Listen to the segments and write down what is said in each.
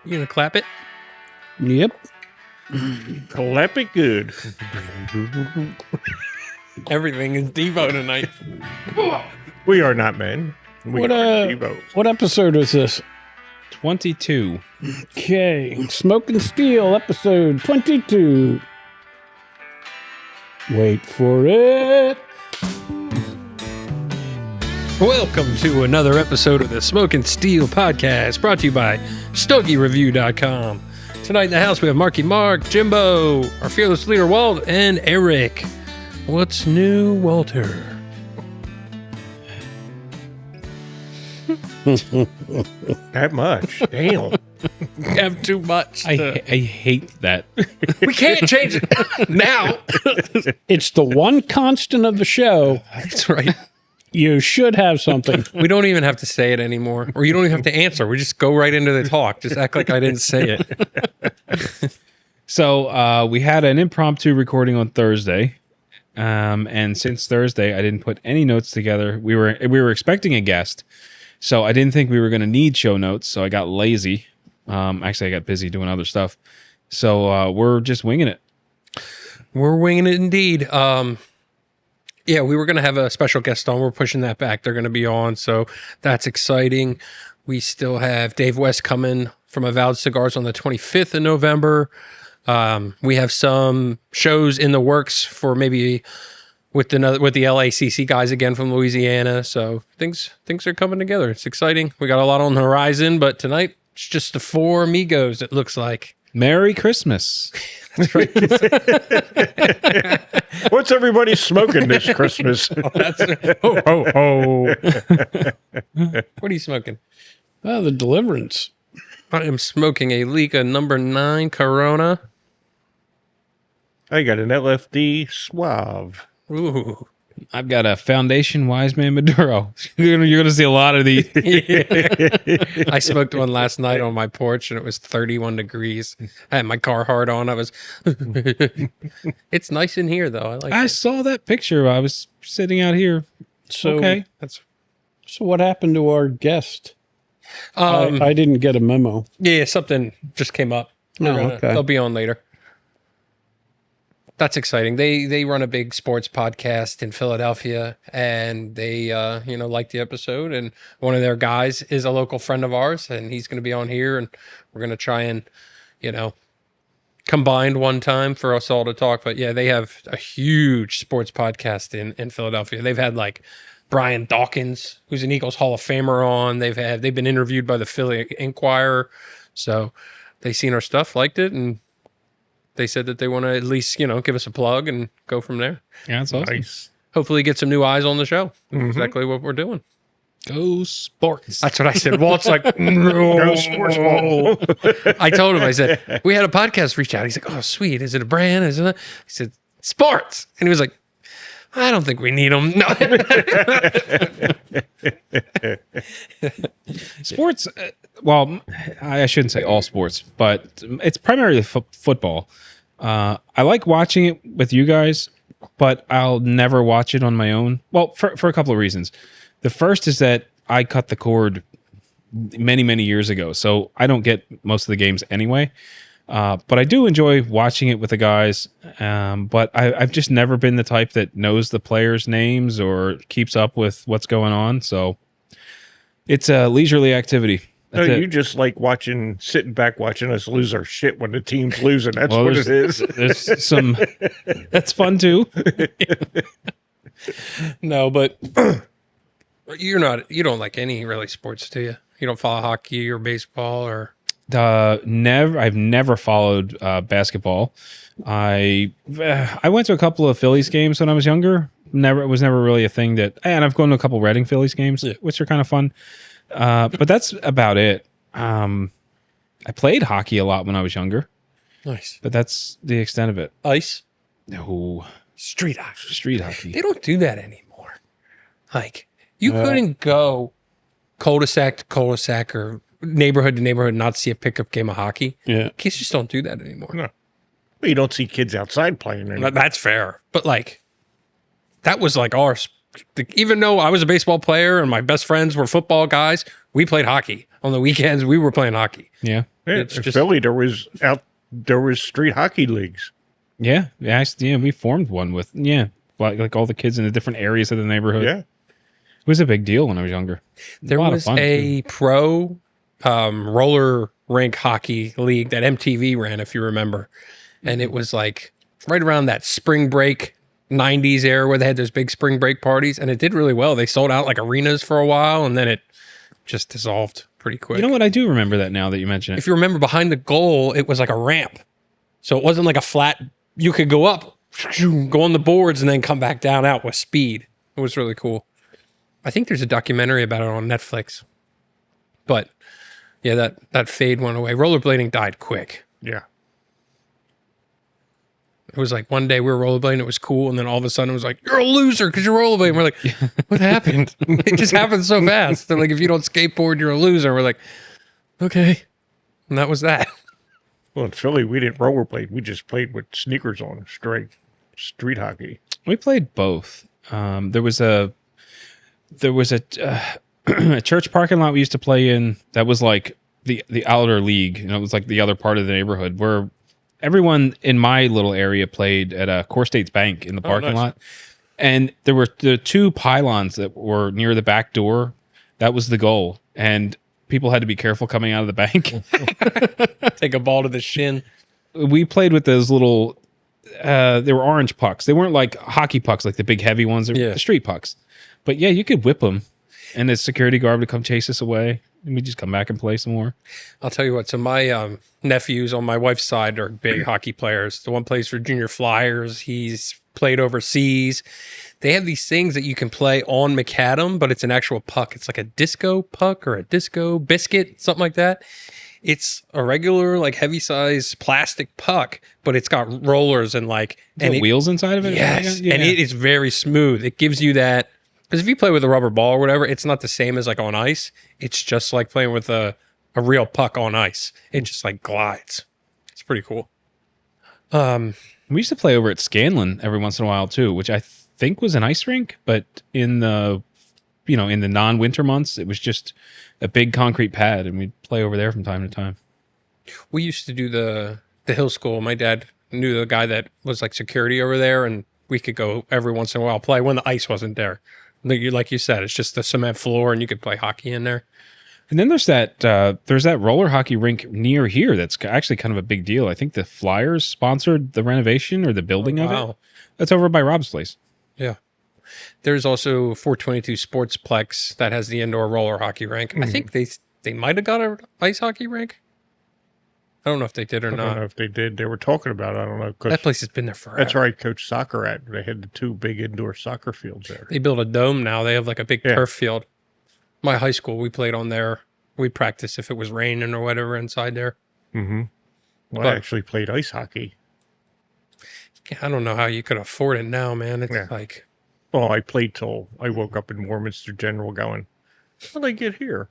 You gonna clap it? Yep. Clap it good. Everything is Devo tonight. We are not men. We What are Devo. what episode is this? 22. Okay, Smoke and Steel, episode 22. Wait for it. Welcome to another episode of the Smoke and Steel podcast, brought to you by StogieReview.com. Tonight in the house we have Marky Mark, Jimbo, our fearless leader Walt, and Eric. What's new, Walter? That much. Damn. Have too much. I hate that. We can't change it now. It's the one constant of the show. That's right. You should have something. We don't even have to say it anymore, or you don't even have to answer. We just go right into the talk. Just act like I didn't say it. So we had an impromptu recording on Thursday. And since Thursday, I didn't put any notes together. We were expecting a guest. So I didn't think we were going to need show notes. So I got lazy. Actually, I got busy doing other stuff. So we're just winging it. We're winging it indeed. Yeah, we were going to have a special guest on. We're pushing that back. They're going to be on, so that's exciting. We still have Dave West coming from Avowed Cigars on the 25th of November. We have some shows in the works for maybe with the LACC guys again from Louisiana. So things are coming together. It's exciting. We got a lot on the horizon, but tonight it's just the four amigos, it looks like. Merry Christmas. That's right. What's everybody smoking this Christmas? Ho, ho, ho. What are you smoking? Oh, the Deliverance. I am smoking a Liga number 9 Corona. I got an LFD Suave. Ooh. I've got a Foundation Wise Man Maduro. You're going to see a lot of these. I smoked one last night on my porch and it was 31 degrees. I had my car hard on. It's nice in here though. I like I it. saw that picture. I was sitting out here. So, Okay. So what happened to our guest? Um, I didn't get a memo. yeah, something just came up. Okay. They'll be on later. That's exciting. They run a big sports podcast in Philadelphia, and they like the episode. And one of their guys is a local friend of ours, and he's going to be on here, and we're going to try and combined one time for us all to talk. But yeah, they have a huge sports podcast in Philadelphia. They've had like Brian Dawkins, who's an Eagles Hall of Famer, on. They've been interviewed by the Philly Inquirer, so they seen our stuff, liked it, and they said that they want to at least, give us a plug and go from there. Yeah, that's awesome. Nice. Hopefully get some new eyes on the show. Exactly what we're doing. Go sports. That's what I said. Walt's like, no. Go sports ball. I told him, I said, we had a podcast reach out. He's like, oh, sweet. Is it a brand? Is it a... He said, sports. And he was like, I don't think we need them. No. Sports, well, I shouldn't say all sports, but it's primarily football. I like watching it with you guys, but I'll never watch it on my own. Well, for a couple of reasons. The first is that I cut the cord many, many years ago, so I don't get most of the games anyway. But I do enjoy watching it with the guys. But I've just never been the type that knows the players' names or keeps up with what's going on. So it's a leisurely activity. No, That's you it. just like sitting back watching us lose our shit when the team's losing. That's Well, what it is. There's some. That's fun too. No, but you don't like any really sports, do you? You don't follow hockey or baseball or... I've never followed basketball. I went to a couple of Phillies games when I was younger. It was never really a thing and I've gone to a couple Reading Phillies games, which are kind of fun. But that's about it. I played hockey a lot when I was younger, Nice. but that's the extent of it. Ice? No, Street hockey. street hockey. They don't do that anymore. Like, you couldn't go cul-de-sac to cul-de-sac or neighborhood to neighborhood and not see a pickup game of hockey. Yeah. Kids just don't do that anymore. No. Well, you don't see kids outside playing anymore. That's fair. But, like, that was like ours. Even though I was a baseball player and my best friends were football guys, we played hockey. on the weekends we were playing hockey. Yeah. Yeah, It's in just- Philly, there was street hockey leagues. Yeah. We formed one with, like all the kids in the different areas of the neighborhood. Yeah. It was a big deal when I was younger. There lot of was fun, a pro roller rink hockey league that MTV ran, if you remember. And it was like right around that spring break 90s era where they had those big spring break parties. And it did really well. They sold out like arenas for a while and then it just dissolved pretty quick. You know what? I do remember that now that you mention it. If you remember behind the goal, it was like a ramp. So it wasn't like a flat, you could go up, go on the boards and then come back down out with speed. It was really cool. I think there's a documentary about it on Netflix. But yeah, that fade went away. Rollerblading died quick. Yeah. It was like one day we were rollerblading, it was cool, and then all of a sudden it was like, you're a loser because you're rollerblading. We're like, what happened? It just happened so fast. They're like, if you don't skateboard, you're a loser. We're like, okay. And that was that. Well, in Philly, we didn't rollerblade. We just played with sneakers on, straight street hockey. We played both. There was a a church parking lot we used to play in that was like the outer league. It was like the other part of the neighborhood where everyone in my little area played at a Core States Bank in the parking nice. lot. And there were the two pylons that were near the back door. That was the goal. And people had to be careful coming out of the bank. Take a ball to the shin. We played with those little, they were orange pucks. They weren't like hockey pucks, like the big heavy ones. They were Yeah. the street pucks. But yeah, you could whip them. And the security guard would come chase us away. And we'd just come back and play some more. I'll tell you what. So my nephews on my wife's side are big hockey players. The one plays for Junior Flyers. He's played overseas. They have these things that you can play on macadam, but it's an actual puck. It's like a disco puck or a disco biscuit, something like that. It's a regular, like heavy size plastic puck, but it's got rollers and like And wheels inside of it? Yes, Yeah. and it is very smooth. It gives you that, because if you play with a rubber ball or whatever, it's not the same as like on ice. It's just like playing with a real puck on ice. It just like glides. It's pretty cool. We used to play over at Scanlon every once in a while too, which I think was an ice rink, but in the in the non-winter months, it was just a big concrete pad, and we'd play over there from time to time. We used to do the hill school. My dad knew the guy that was like security over there, and we could go every once in a while play when the ice wasn't there. Like you said, it's just the cement floor, and you could play hockey in there. And then there's that roller hockey rink near here that's actually kind of a big deal. I think the Flyers sponsored the renovation or the building of Wow. it. That's over by Rob's place. Yeah. There's also 422 Sportsplex that has the indoor roller hockey rink. I think they might have got an ice hockey rink. I don't know if they did or I don't know not. if they did. They were talking about it. I don't know. 'Cause That place has been there forever. that's where I coached soccer at. They had the two big indoor soccer fields there. They built a dome now. They have like a big Yeah. turf field. My high school, we played on there. We practiced if it was raining or whatever inside there. Mm-hmm. Well, But- I actually played ice hockey. Yeah, I don't know how you could afford it now, man. It's Yeah. like, Well, I played till I woke up in Warminster General going, how did I get here?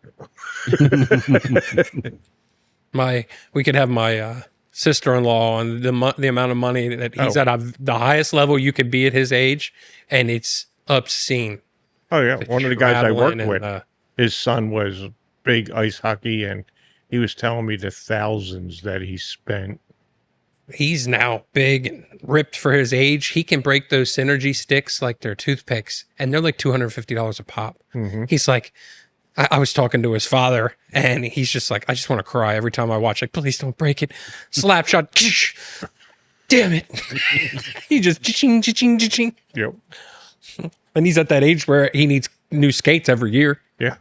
we could have my sister-in-law and the amount of money that he's Oh. at the highest level you could be at his age, and it's obscene. Oh, yeah. One of the guys I worked Traveling and, with, his son was big ice hockey, and he was telling me the thousands that he spent. he's now big and ripped for his age. He can break those synergy sticks like they're toothpicks, and they're like $250 a pop. He's like, I was talking to his father, and he's just like, I just want to cry every time I watch. Like, please don't break it. Slap shot. Damn it. He just ching, ching, ching. Yep. And he's at that age where he needs new skates every year. Yeah.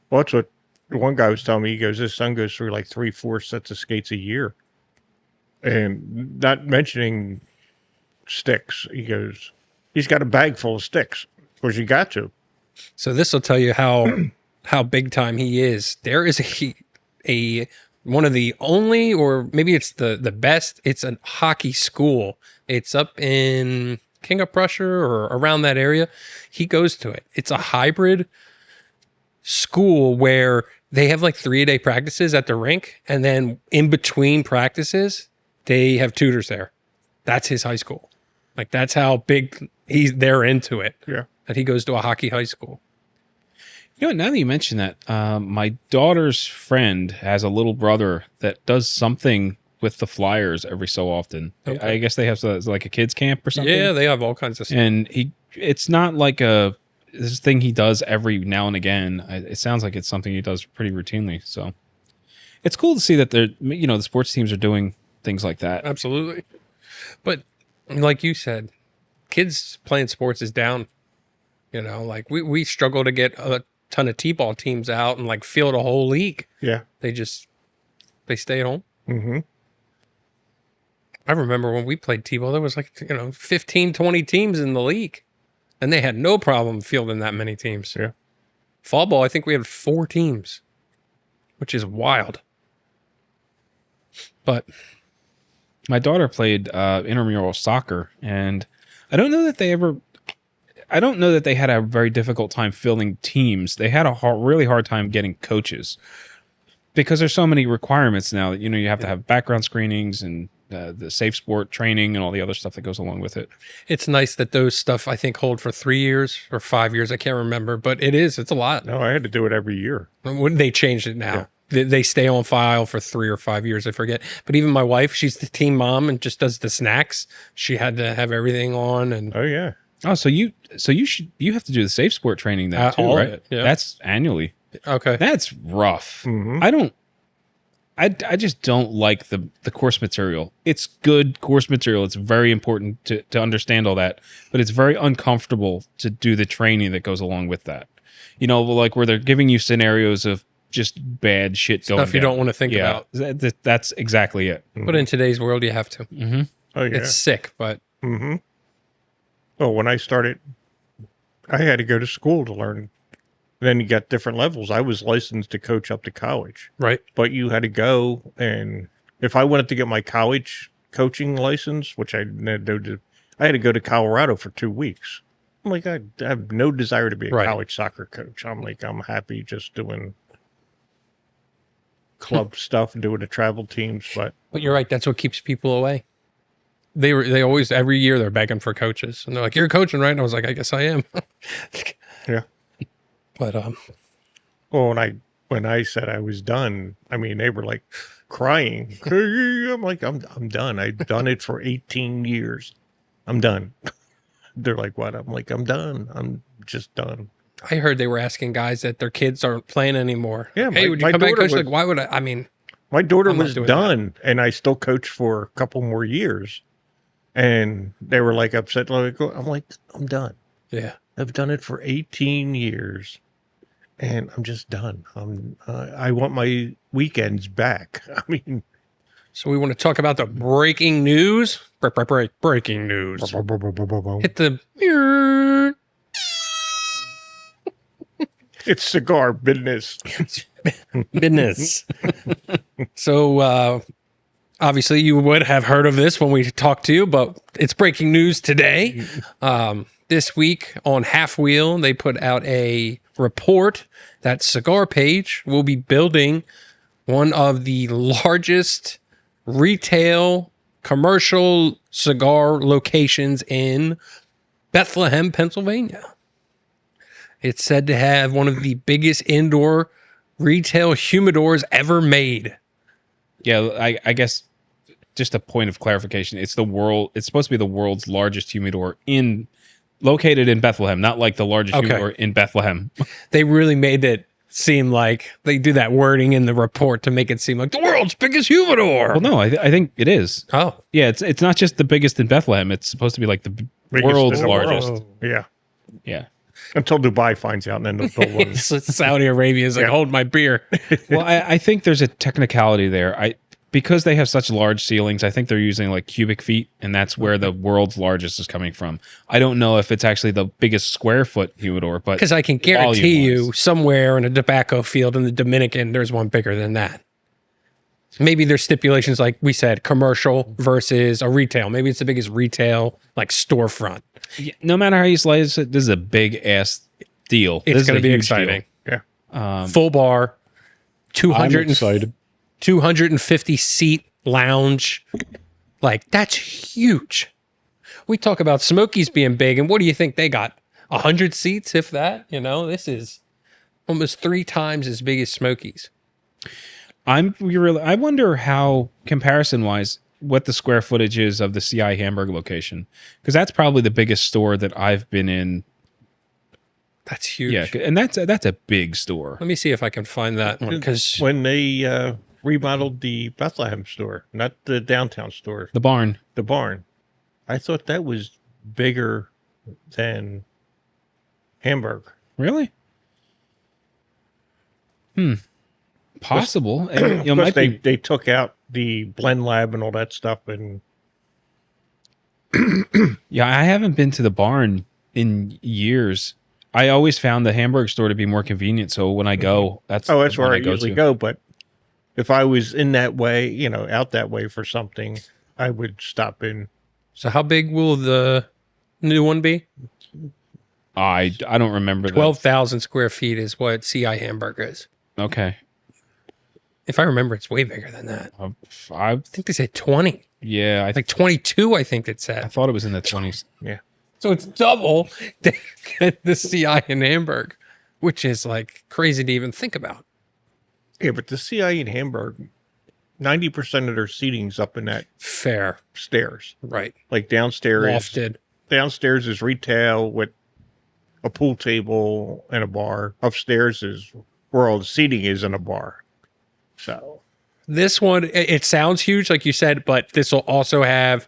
Well, that's what the one guy was telling me. He goes, his son goes through like 3-4 sets of skates a year. And not mentioning sticks. He goes, he's got a bag full of sticks. Of course, you got to. So this will tell you how big time he is. There is a one of the only, or maybe it's the best. It's a hockey school. It's up in King of Prussia or around that area. He goes to it. It's a hybrid school where they have like 3-a-day practices at the rink, and then in between practices, they have tutors there. That's his high school. Like, that's how big they're into it. Yeah. That he goes to a hockey high school. You know what? Now that you mention that, my daughter's friend has a little brother that does something with the Flyers every so often. Okay. I guess they have like a kids camp or something. Yeah, they have all kinds of stuff. And it's not like this thing he does every now and again. It sounds like it's something he does pretty routinely. So it's cool to see that the sports teams are doing things like that. Absolutely. But like you said, kids playing sports is down. Like we struggle to get a ton of T-ball teams out and like field a whole league. Yeah. They stay at home. Mm-hmm. I remember when we played T-ball, there was 15, 20 teams in the league. And they had no problem fielding that many teams. Yeah. Fall ball, I think we had 4 teams, which is wild. But my daughter played intramural soccer, and I don't know that they had a very difficult time filling teams. They had a really hard time getting coaches because there's so many requirements now that you have to have background screenings and the safe sport training and all the other stuff that goes along with it. it's nice that those stuff, I think, hold for 3 years or 5 years. I can't remember, but it's a lot. No, I had to do it every year. When they changed it now. They stay on file for 3 or 5 years, I forget. But even my wife, she's the team mom and just does the snacks. She had to have everything on. And Oh, yeah. Oh, so you have to do the safe sport training then too, all of right? it, yeah. That's annually. okay. That's rough. Mhm. I just don't like the course material. It's good course material. It's very important to understand all that, but it's very uncomfortable to do the training that goes along with that. Like where they're giving you scenarios of just bad shit going Stuff you down. don't want to think about. That's exactly it. But in today's world, you have to. Oh, yeah. It's sick, but Mm-hmm. Oh, when I started, I had to go to school to learn. Then you got different levels. I was licensed to coach up to college, right. but you had to go. And if I wanted to get my college coaching license, which I had to go to Colorado for 2 weeks. I'm like, I have no desire to be a Right. college soccer coach. I'm like, I'm happy just doing club stuff and doing the travel teams. But But you're right. That's what keeps people away. They always, every year, they're begging for coaches. And they're like, you're coaching, right? And I was like, I guess I am. yeah. But Well, when I said I was done, I mean, they were like crying. I'm like, I'm done. I've done it for 18 years. I'm done. They're like, what? I'm like, I'm done. I'm just done. I heard they were asking guys that their kids aren't playing anymore. Yeah, Hey, my- would you my come back and daughter coach? Like, was- why would I? I mean, My daughter I'm not was doing done, and I still coached for a couple more years. And they were like upset. Like, I'm like, I'm done. yeah. I've done it for 18 years, and I'm just done. I want my weekends back. I mean, So we want to talk about the breaking news. Breaking news. Hit the. it's cigar business. business. So obviously you would have heard of this when we talked to you, but it's breaking news today. This week on Halfwheel, they put out a report that Cigar Page will be building one of the largest retail commercial cigar locations in Bethlehem, Pennsylvania. It's said to have one of the biggest indoor retail humidors ever made. Yeah, I guess just a point of clarification. It's supposed to be the world's largest humidor located in Bethlehem, not like the largest Okay. humidor in Bethlehem. They really made it seem like they do that wording in the report to make it seem like the world's biggest humidor. Well, no, I think it is. Oh, Yeah, it's not just the biggest in Bethlehem. It's supposed to be like the Biggest world's in the world. largest. Yeah. Yeah. Until Dubai finds out, and then they'll build one. Saudi Arabia is like, Yeah. hold my beer. Well, I think there's a technicality there. Because they have such large ceilings, I think they're using like cubic feet, and that's where the world's largest is coming from. I don't know if it's actually the biggest square foot humidor, but Because I can guarantee you volume-wise. somewhere in a tobacco field in the Dominican, there's one bigger than that. Maybe there's stipulations like we said, commercial versus a retail. Maybe it's the biggest retail, like storefront. no matter how you slice it, this is a big ass deal. This It's is going a to be huge exciting. Yeah. Full bar, I'm excited. 250 seat lounge. Like, that's huge. We talk about Smokies being big, and what do you think they got? 100 seats, if that? This is almost 3 times as big as Smokies. I wonder how, comparison wise, what the square footage is of the CI Hamburg location, because that's probably the biggest store that I've been in. That's huge. Yeah, and that's a big store. Let me see if I can find that one, because When they remodeled the Bethlehem store, not the downtown store, The barn. the barn, I thought that was bigger than Hamburg. Really? Possible. And, Plus, might be. they took out the blend lab and all that stuff, and Yeah, I haven't been to the barn in years. I always found the Hamburg store to be more convenient. So when I go, that's that's the where one I usually to. go. But if I was in that way, out that way for something, I would stop in. so how big will the new one be? I don't remember. 12,000 square feet is what CI Hamburg is. Okay. If I remember, it's way bigger than that. I think they said 20. Yeah, I Like 22, I think it I said. thought it was in the 20s. Yeah. So it's double the CI in Hamburg, which is like crazy to even think about. Yeah, but the CI in Hamburg, 90% of their seating's up in that Fair. stairs. Right. Like downstairs. Lofted. Downstairs is retail with a pool table and a bar. Upstairs is where all the seating is in a bar. So This one, it sounds huge, like you said, but this will also have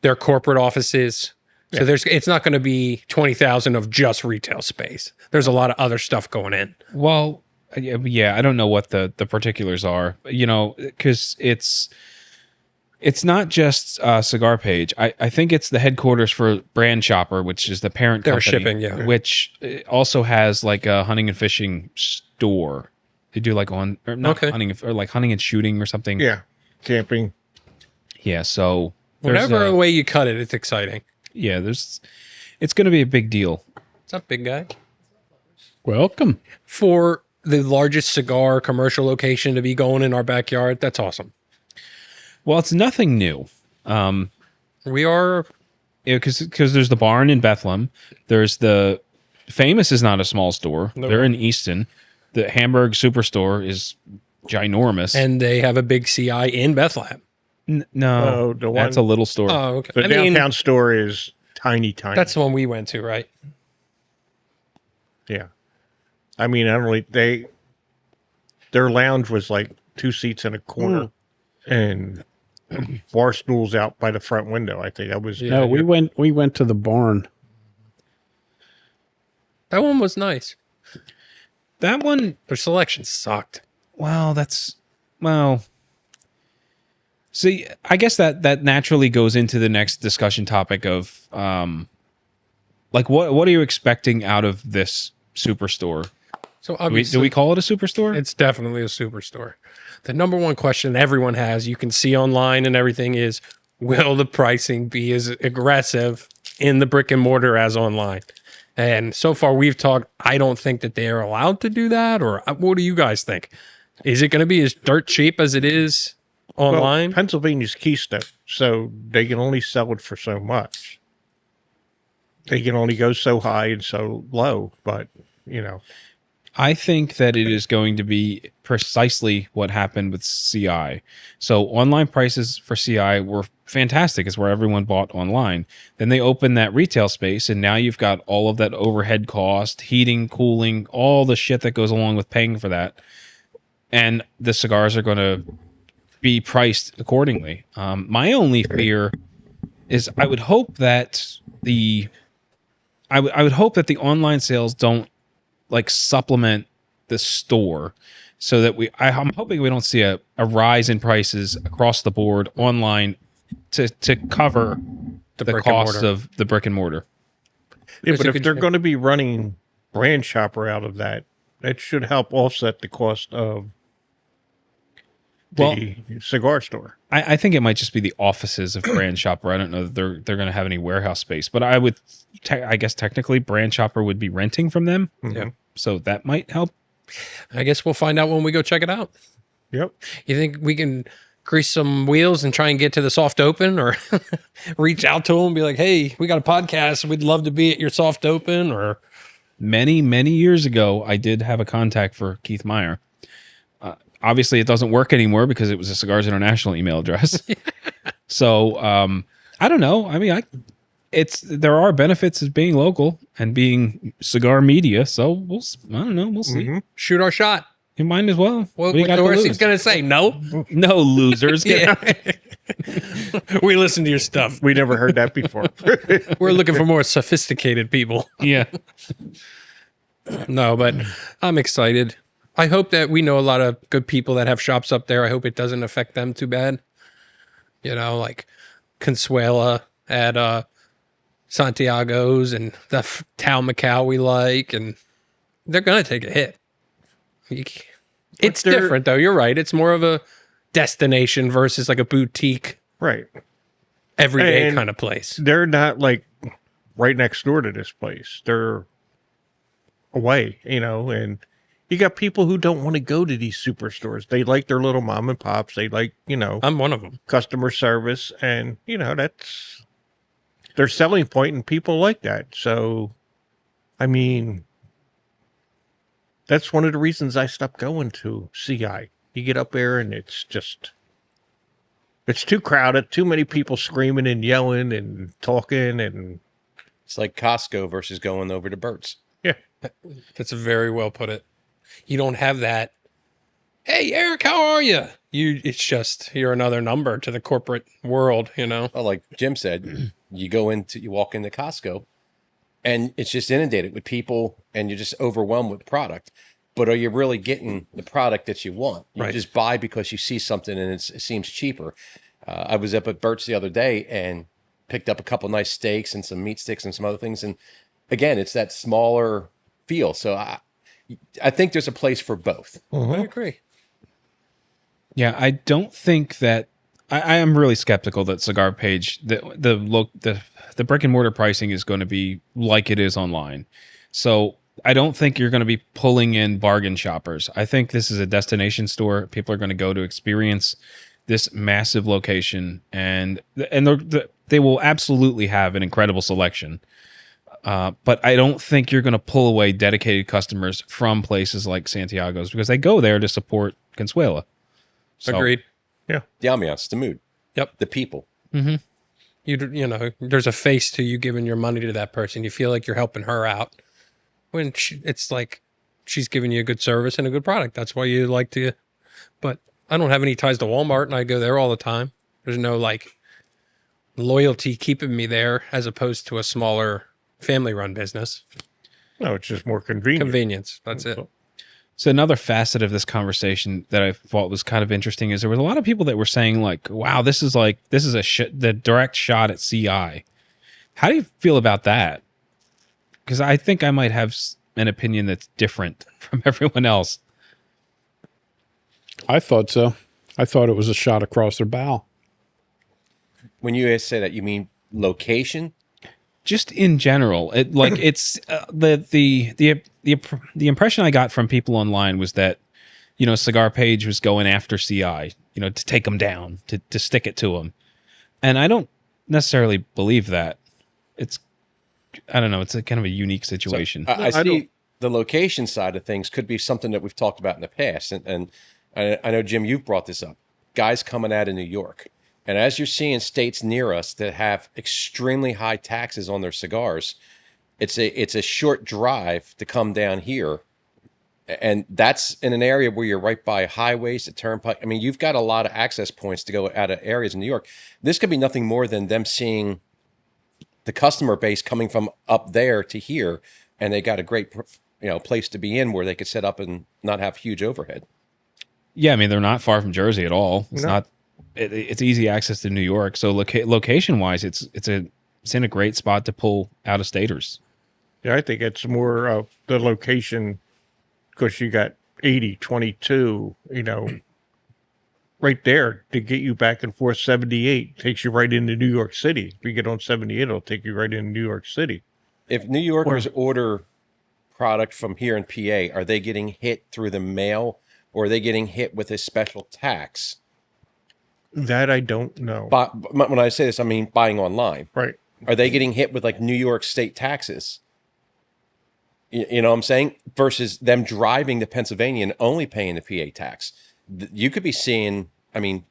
their corporate offices. So it's not going to be 20,000 of just retail space. There's a lot of other stuff going in. Well, yeah, I don't know what the particulars are, because it's not just Cigar Page. I think it's the headquarters for Brand Shopper, which is the parent They're company. shipping, yeah. Which also has like a hunting and fishing store. They do like hunting or like hunting and shooting or something. yeah, camping. Yeah. So there's, Whatever way you cut it, it's exciting. yeah, it's going to be a big deal. What's up, big guy? Welcome. For the largest cigar commercial location to be going in our backyard, that's awesome. Well, it's nothing new. We are Because there's the barn in Bethlehem. There's the Famous is not a small store. No. They're in Easton. The Hamburg Superstore is ginormous. and they have a big CI in Bethlehem. No, the that's one- a little store. Oh, okay. The downtown store is tiny. That's the one we went to, right? Yeah. I mean, their lounge was like 2 seats in a corner and bar stools out by the front window. I think that was, No, we went to the barn. That one was nice. That one, Their selection sucked. See, I guess that naturally goes into the next discussion topic of, like what are you expecting out of this superstore? So Do obviously, we call it a superstore? it's definitely a superstore. The number one question everyone has, you can see online and everything, is will the pricing be as aggressive in the brick and mortar as online? And so far we've talked, I don't think that they are allowed to do that. Or what do you guys think? Is it going to be as dirt cheap as it is online? Well, Pennsylvania's keystone, so they can only sell it for so much. They can only go so high and so low, but I think that it is going to be precisely what happened with CI. So online prices for CI were fantastic. It's where everyone bought online. Then they opened that retail space, and now you've got all of that overhead cost, heating, cooling, all the shit that goes along with paying for that. And the cigars are going to be priced accordingly. My only fear is I would hope that the online sales don't like supplement the store, so that I'm hoping we don't see a rise in prices across the board online to cover the brick and cost mortar. of the brick and mortar. yeah, Because but you if could- they're going to be running Brand Shopper out of that should help offset the cost of the cigar store. I think it might just be the offices of Brand Shopper. I don't know that they're going to have any warehouse space, but I would, I guess technically Brand Shopper would be renting from them, Yeah. so that might help. I guess we'll find out when we go check it out. Yep. You think we can grease some wheels and try and get to the soft open, or reach out to them and be like, hey, we got a podcast. We'd love to be at your soft open, or many years ago, I did have a contact for Keith Meier. Obviously, it doesn't work anymore because it was a Cigars International email address. So I don't know. I mean, there are benefits of being local and being cigar media. So I don't know. We'll see. Shoot our shot. You might as well. Well, What do you got the to worst lose? he's going to say, no. No losers. Yeah. We listen to your stuff. We never heard that before. We're looking for more sophisticated people. Yeah. No, but I'm excited. I hope that we know a lot of good people that have shops up there. I hope it doesn't affect them too bad. You know, like Consuela at Santiago's and the Tao Macau we like, and they're going to take a hit. It's different, though. You're right. It's more of a destination versus like a boutique, Right. everyday And kind of place. They're not like right next door to this place. They're away, and you got people who don't want to go to these superstores. They like their little mom and pops. They like, I'm one of them. customer service, and that's their selling point, and people like that. So, I mean, that's one of the reasons I stopped going to CI. You get up there and it's too crowded, too many people screaming and yelling and talking, and It's like Costco versus going over to Burt's. yeah. That's very well put it. You don't have that. Hey, Eric, how are you? It's just you're another number to the corporate world. Well, like Jim said, you walk into Costco and it's just inundated with people and you're just overwhelmed with product. But are you really getting the product that you want? You Right. just buy because you see something and it seems cheaper. I was up at Burt's the other day and picked up a couple nice steaks and some meat sticks and some other things. And again, it's that smaller feel. So I think there's a place for both. I agree. Yeah, I don't think that I am really skeptical that Cigar Page the brick and mortar pricing is going to be like it is online. So I don't think you're going to be pulling in bargain shoppers. I think this is a destination store. People are going to go to experience this massive location, and they will absolutely have an incredible selection. But I don't think you're going to pull away dedicated customers from places like Santiago's because they go there to support Consuela. So, Agreed. The ambiance, the mood. Yep. The people. There's a face to you giving your money to that person. You feel like you're helping her out. When it's like she's giving you a good service and a good product. That's why you like to. But I don't have any ties to Walmart, and I go there all the time. There's no like loyalty keeping me there, as opposed to a smaller family-run business. No, it's just more convenient. Convenience. That's it. So another facet of this conversation that I thought was kind of interesting is there was a lot of people that were saying like, "Wow, this is the direct shot at CI." How do you feel about that? Because I think I might have an opinion that's different from everyone else. I thought so. I thought it was a shot across their bow. When you say that, you mean location? Just in general, it's the impression I got from people online was that Cigar Page was going after CI, to take them down, to stick it to them, and I don't necessarily believe that. I don't know. It's a kind of a unique situation. I see the location side of things could be something that we've talked about in the past, and I know Jim, you've brought this up. Guys coming out of New York. And as you're seeing states near us that have extremely high taxes on their cigars, it's a short drive to come down here. And that's in an area where you're right by highways, the turnpike. I mean, you've got a lot of access points to go out of areas in New York. This could be nothing more than them seeing the customer base coming from up there to here, and they got a great place to be in where they could set up and not have huge overhead. Yeah, I mean, they're not far from Jersey at all. It's not. It's easy access to New York. So location wise, it's in a great spot to pull out of staters. Yeah, I think it's more of the location because you got 80, 22, right there to get you back and forth. 78 takes you right into New York City. If you get on 78, it'll take you right into New York City. If New Yorkers order product from here in PA, are they getting hit through the mail or are they getting hit with a special tax? That I don't know. But when I say this, I mean buying online. Right. Are they getting hit with like New York state taxes? You know what I'm saying? Versus them driving to Pennsylvania and only paying the PA tax. You could be seeing, I mean,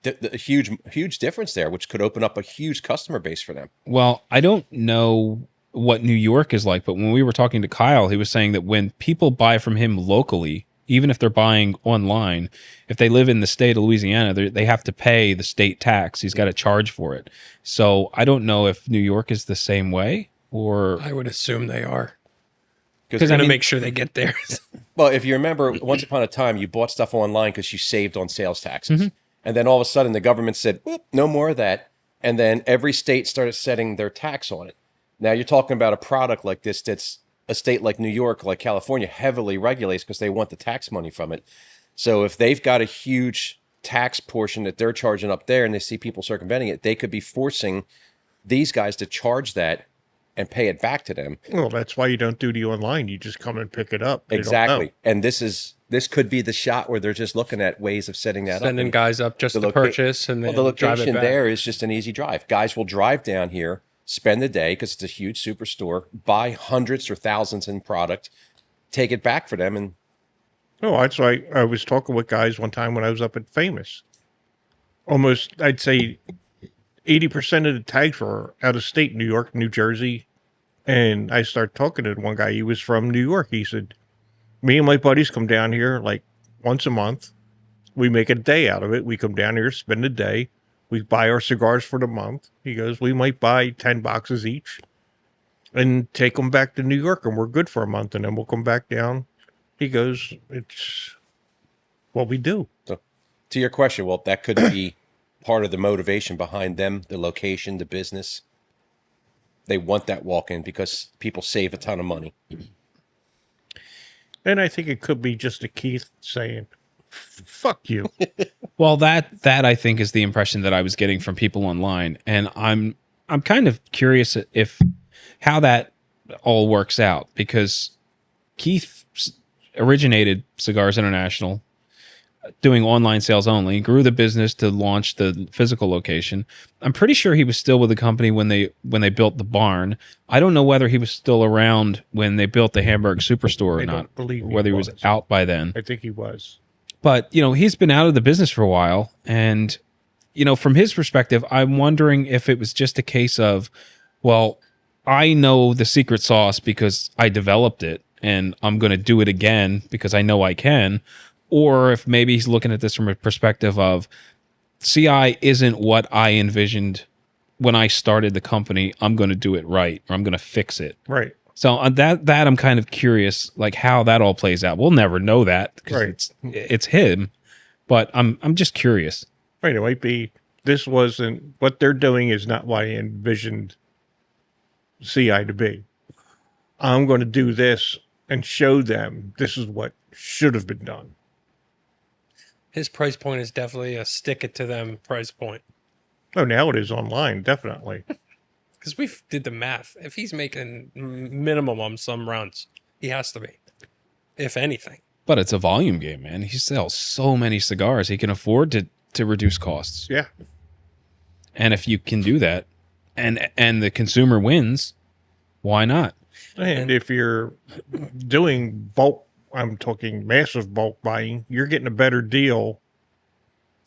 a huge difference there, which could open up a huge customer base for them. Well, I don't know what New York is like, but when we were talking to Kyle, he was saying that when people buy from him locally, even if they're buying online, if they live in the state of Louisiana, they have to pay the state tax. He's got to charge for it. So I don't know if New York is the same way, or I would assume they are. Because Going to make sure they get theirs. Well, if you remember, once upon a time, you bought stuff online because you saved on sales taxes. And then all of a sudden, the government said, no more of that. And then every state started setting their tax on it. Now you're talking about a product like this that's a state like New York, like California, heavily regulates because they want the tax money from it. So if they've got a huge tax portion that they're charging up there and they see people circumventing it, they could be forcing these guys to charge that and pay it back to them. Well, that's why you don't do the online. You just come and pick it up. They don't know. Exactly. And this could be the shot where they're just looking at ways of setting that up. Sending guys up just to purchase and then the drive it location back. there is just an easy drive. Guys will drive down here, spend the day because it's a huge superstore, buy hundreds or thousands in product, take it back for them. And No, that's why I was talking with guys one time when I was up at Famous. Almost, I'd say 80% of the tags were out of state, New York, New Jersey. And I started talking to one guy. He was from New York. He said, me and my buddies come down here like once a month. We make a day out of it. We come down here, spend a day. We buy our cigars for the month. He goes, we might buy 10 boxes each and take them back to New York, and we're good for a month, and then we'll come back down. He goes, it's what we do. so, to your question, well, that could be part of the motivation behind them, the location, the business. They want that walk-in because people save a ton of money. And I think it could be just a Keith saying, fuck you. well, that I think is the impression that I was getting from people online, and I'm kind of curious if how that all works out, because Keith originated Cigars International, doing online sales only, grew the business to launch the physical location. I'm pretty sure he was still with the company when they built the barn. I don't know whether he was still around when they built the Hamburg Superstore or I not, don't believe he whether he was out by then. I think he was. But, he's been out of the business for a while. And, from his perspective, I'm wondering if it was just a case of, well, I know the secret sauce because I developed it and I'm going to do it again because I know I can. Or if maybe he's looking at this from a perspective of CI isn't what I envisioned when I started the company. I'm going to do it right, or I'm going to fix it. Right. So on that I'm kind of curious, like how that all plays out. We'll never know that because Right. it's him, but I'm just curious. Right. It might be this wasn't what they're doing is not what I envisioned CI to be. I'm going to do this and show them this is what should have been done. His price point is definitely a stick it to them price point. Oh, now it is online, definitely. Because we did the math. If he's making minimum on some runs, he has to be, if anything. But it's a volume game, man. He sells so many cigars. He can afford to reduce costs. Yeah. And if you can do that and the consumer wins, why not? And if you're doing bulk, I'm talking massive bulk buying, you're getting a better deal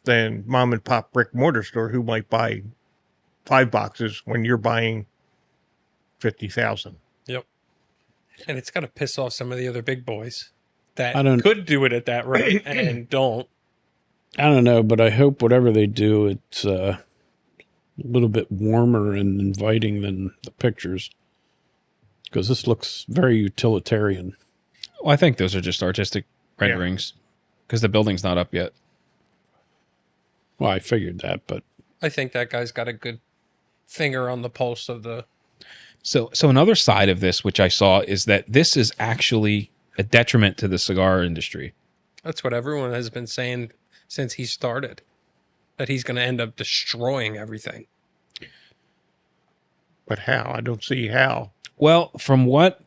than mom and pop brick mortar store who might buy 5 boxes when you're buying 50,000. Yep. And it's got to piss off some of the other big boys that I don't- could do it at that rate and don't. I don't know, but I hope whatever they do, it's a little bit warmer and inviting than the pictures, because this looks very utilitarian. Well, I think those are just artistic renderings because the building's not up yet. Well, I figured that, but I think that guy's got a good finger on the pulse of the. So another side of this, which I saw, is that this is actually a detriment to the cigar industry. That's what everyone has been saying since he started, that he's going to end up destroying everything. But how? I don't see how. Well, from what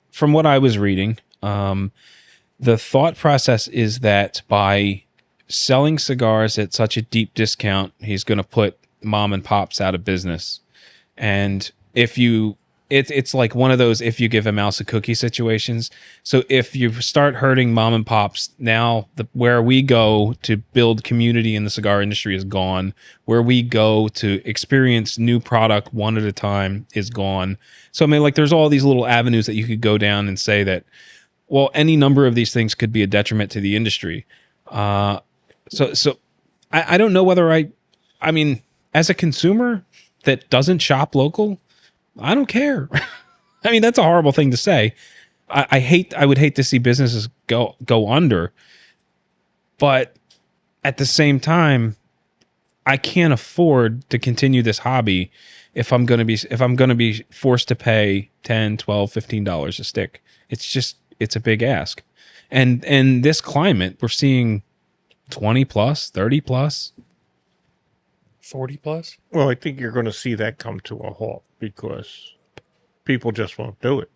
I was reading, the thought process is that by selling cigars at such a deep discount, he's going to put mom and pops out of business. And if you it's like one of those if you give a mouse a cookie situations. So if you start hurting mom and pops, now where we go to build community in the cigar industry is gone. Where we go to experience new product one at a time is gone. So I mean, like there's all these little avenues that you could go down and say that, well, any number of these things could be a detriment to the industry. So I don't know whether I mean, as a consumer that doesn't shop local, I don't care. I mean, that's a horrible thing to say. I would hate to see businesses go under, but at the same time, I can't afford to continue this hobby if I'm going to be forced to pay $10, $12, $15 a stick. It's a big ask. And in this climate, we're seeing 20 plus, 30 plus. 40 plus. Well, I think you're going to see that come to a halt because people just won't do it.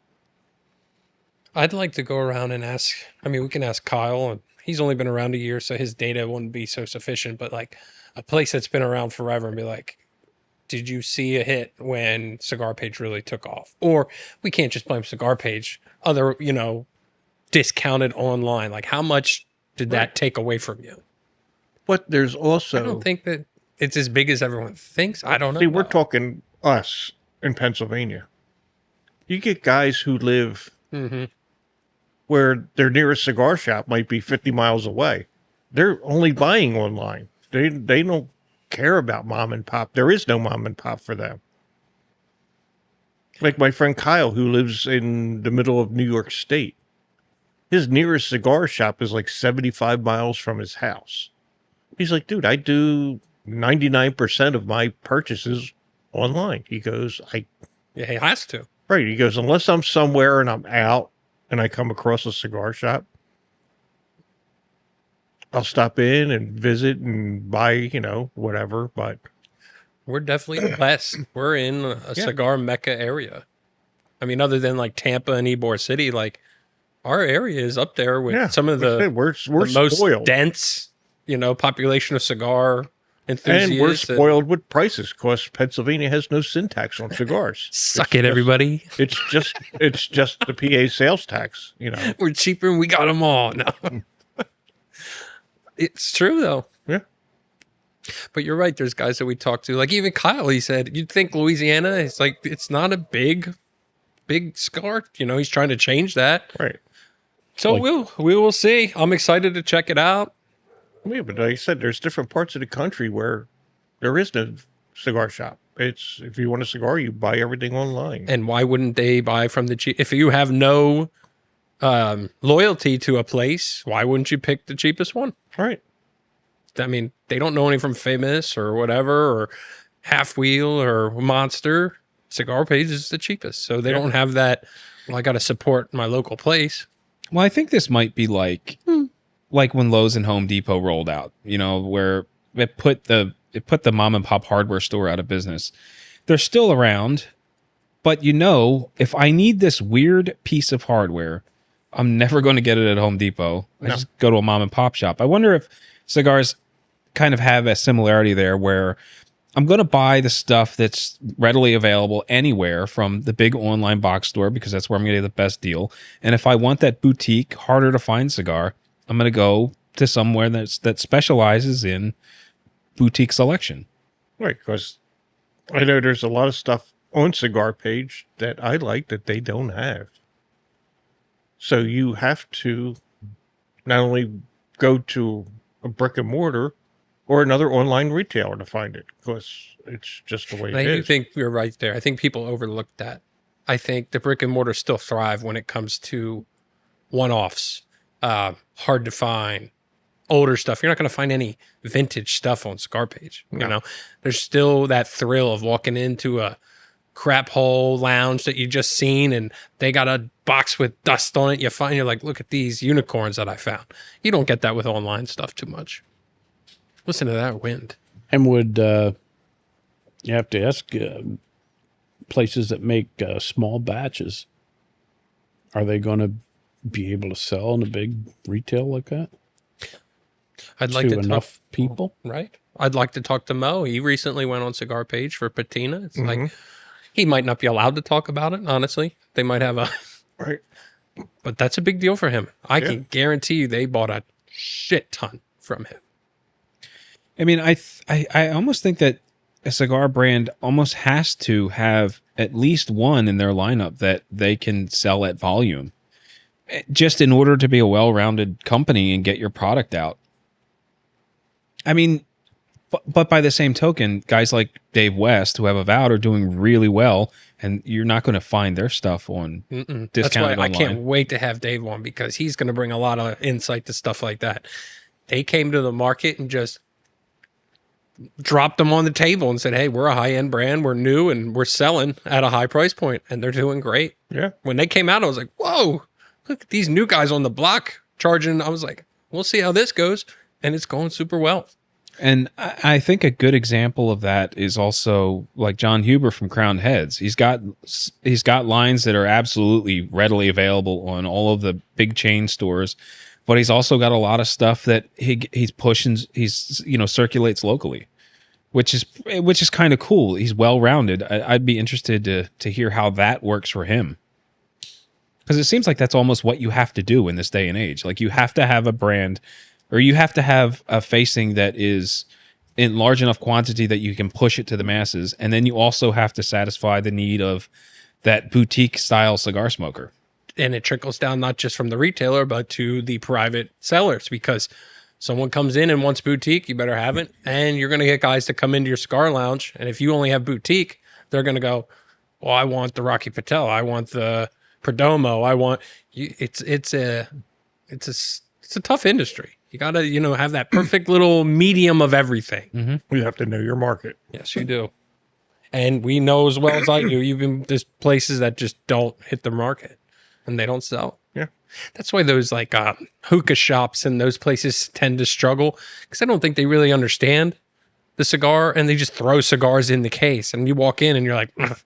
I'd like to go around and ask. I mean, we can ask Kyle, and he's only been around a year, so his data wouldn't be so sufficient. But like a place that's been around forever, and be like, did you see a hit when Cigar Page really took off? Or we can't just blame Cigar Page. Other, discounted online. Like, how much did that take away from you? But there's also... I don't think that it's as big as everyone thinks. I don't know. See, we're talking us in Pennsylvania. You get guys who live where their nearest cigar shop might be 50 miles away. They're only buying online. They don't care about mom and pop. There is no mom and pop for them. Like my friend Kyle, who lives in the middle of New York State. His nearest cigar shop is like 75 miles from his house. He's like, dude, I do 99% of my purchases online. He goes, Yeah, he has to. Right. He goes, unless I'm somewhere and I'm out and I come across a cigar shop, I'll stop in and visit and buy, whatever. But we're definitely blessed. We're in a cigar mecca area. I mean, other than like Tampa and Ybor City, like our area is up there with some of the most spoiled. Dense, population of cigar enthusiasts. And we're spoiled with prices because Pennsylvania has no sin tax on cigars. Suck it, everybody. It's just the PA sales tax, We're cheaper and we got them all. No. It's true though. Yeah. But you're right. There's guys that we talked to, like even Kyle, he said, you'd think Louisiana is like, it's not a big cigar. He's trying to change that. Right. So we will see. I'm excited to check it out. Yeah, but like I said, there's different parts of the country where there is no cigar shop. It's if you want a cigar, you buy everything online. And why wouldn't they buy from the cheap? If you have no loyalty to a place, why wouldn't you pick the cheapest one? Right. I mean, they don't know any from Famous or whatever, or Halfwheel or Monster. Cigar Page is the cheapest. So they don't have that, well, I got to support my local place. Well, I think this might be like when Lowe's and Home Depot rolled out, where it put the mom and pop hardware store out of business. They're still around, but if I need this weird piece of hardware, I'm never going to get it at Home Depot. I just go to a mom and pop shop. I wonder if cigars kind of have a similarity there where I'm going to buy the stuff that's readily available anywhere from the big online box store because that's where I'm going to get the best deal. And if I want that boutique, harder to find cigar, I'm going to go to somewhere that specializes in boutique selection. Right, because I know there's a lot of stuff on Cigar Page that I like that they don't have. So you have to not only go to a brick and mortar or another online retailer to find it because it's just the way it is. I do think you're right there. I think people overlook that. I think the brick and mortar still thrive when it comes to one-offs, hard to find, older stuff. You're not going to find any vintage stuff on Cigar Page. No. There's still that thrill of walking into a crap hole lounge that you just seen and they got a box with dust on it. You're like, look at these unicorns that I found. You don't get that with online stuff too much. Listen to that wind. And would you have to ask places that make small batches, are they going to be able to sell in a big retail like that? I'd like to enough people. Right. I'd like to talk to Mo. He recently went on Cigar Page for Patina. It's like, He might not be allowed to talk about it, honestly. They might have a, Right. but that's a big deal for him. I can guarantee you they bought a shit ton from him. I mean, I almost think that a cigar brand almost has to have at least one in their lineup that they can sell at volume, just in order to be a well-rounded company and get your product out. I mean, but by the same token, guys like Dave West, who have Avowed, are doing really well, and you're not going to find their stuff on That's discounted why I online. can't wait to have Dave on, because he's going to bring a lot of insight to stuff like that. They came to the market and just dropped them on the table and said, hey, we're a high-end brand, we're new, and we're selling at a high price point, and they're doing great. Yeah. When they came out, I was like, whoa, look at these new guys on the block charging. I was like, we'll see how this goes, and it's going super well. And I think a good example of that is also like John Huber from Crown Heads. He's got lines that are absolutely readily available on all of the big chain stores, but he's also got a lot of stuff that he's pushing. He's circulates locally, which is kind of cool. He's well rounded. I'd be interested to hear how that works for him, because it seems like that's almost what you have to do in this day and age. Like, you have to have a brand, or you have to have a facing that is in large enough quantity that you can push it to the masses. And then you also have to satisfy the need of that boutique style cigar smoker. And it trickles down not just from the retailer, but to the private sellers, because someone comes in and wants boutique, you better have it. And you're going to get guys to come into your cigar lounge. And if you only have boutique, they're going to go, well, I want the Rocky Patel. I want the Perdomo. I want you. It's a tough industry. You got to, have that perfect little medium of everything. You have to know your market. Yes, you do. And we know as well as I do, even there's places that just don't hit the market and they don't sell. Yeah. That's why those like hookah shops and those places tend to struggle, because I don't think they really understand the cigar, and they just throw cigars in the case. And you walk in and you're like, ugh.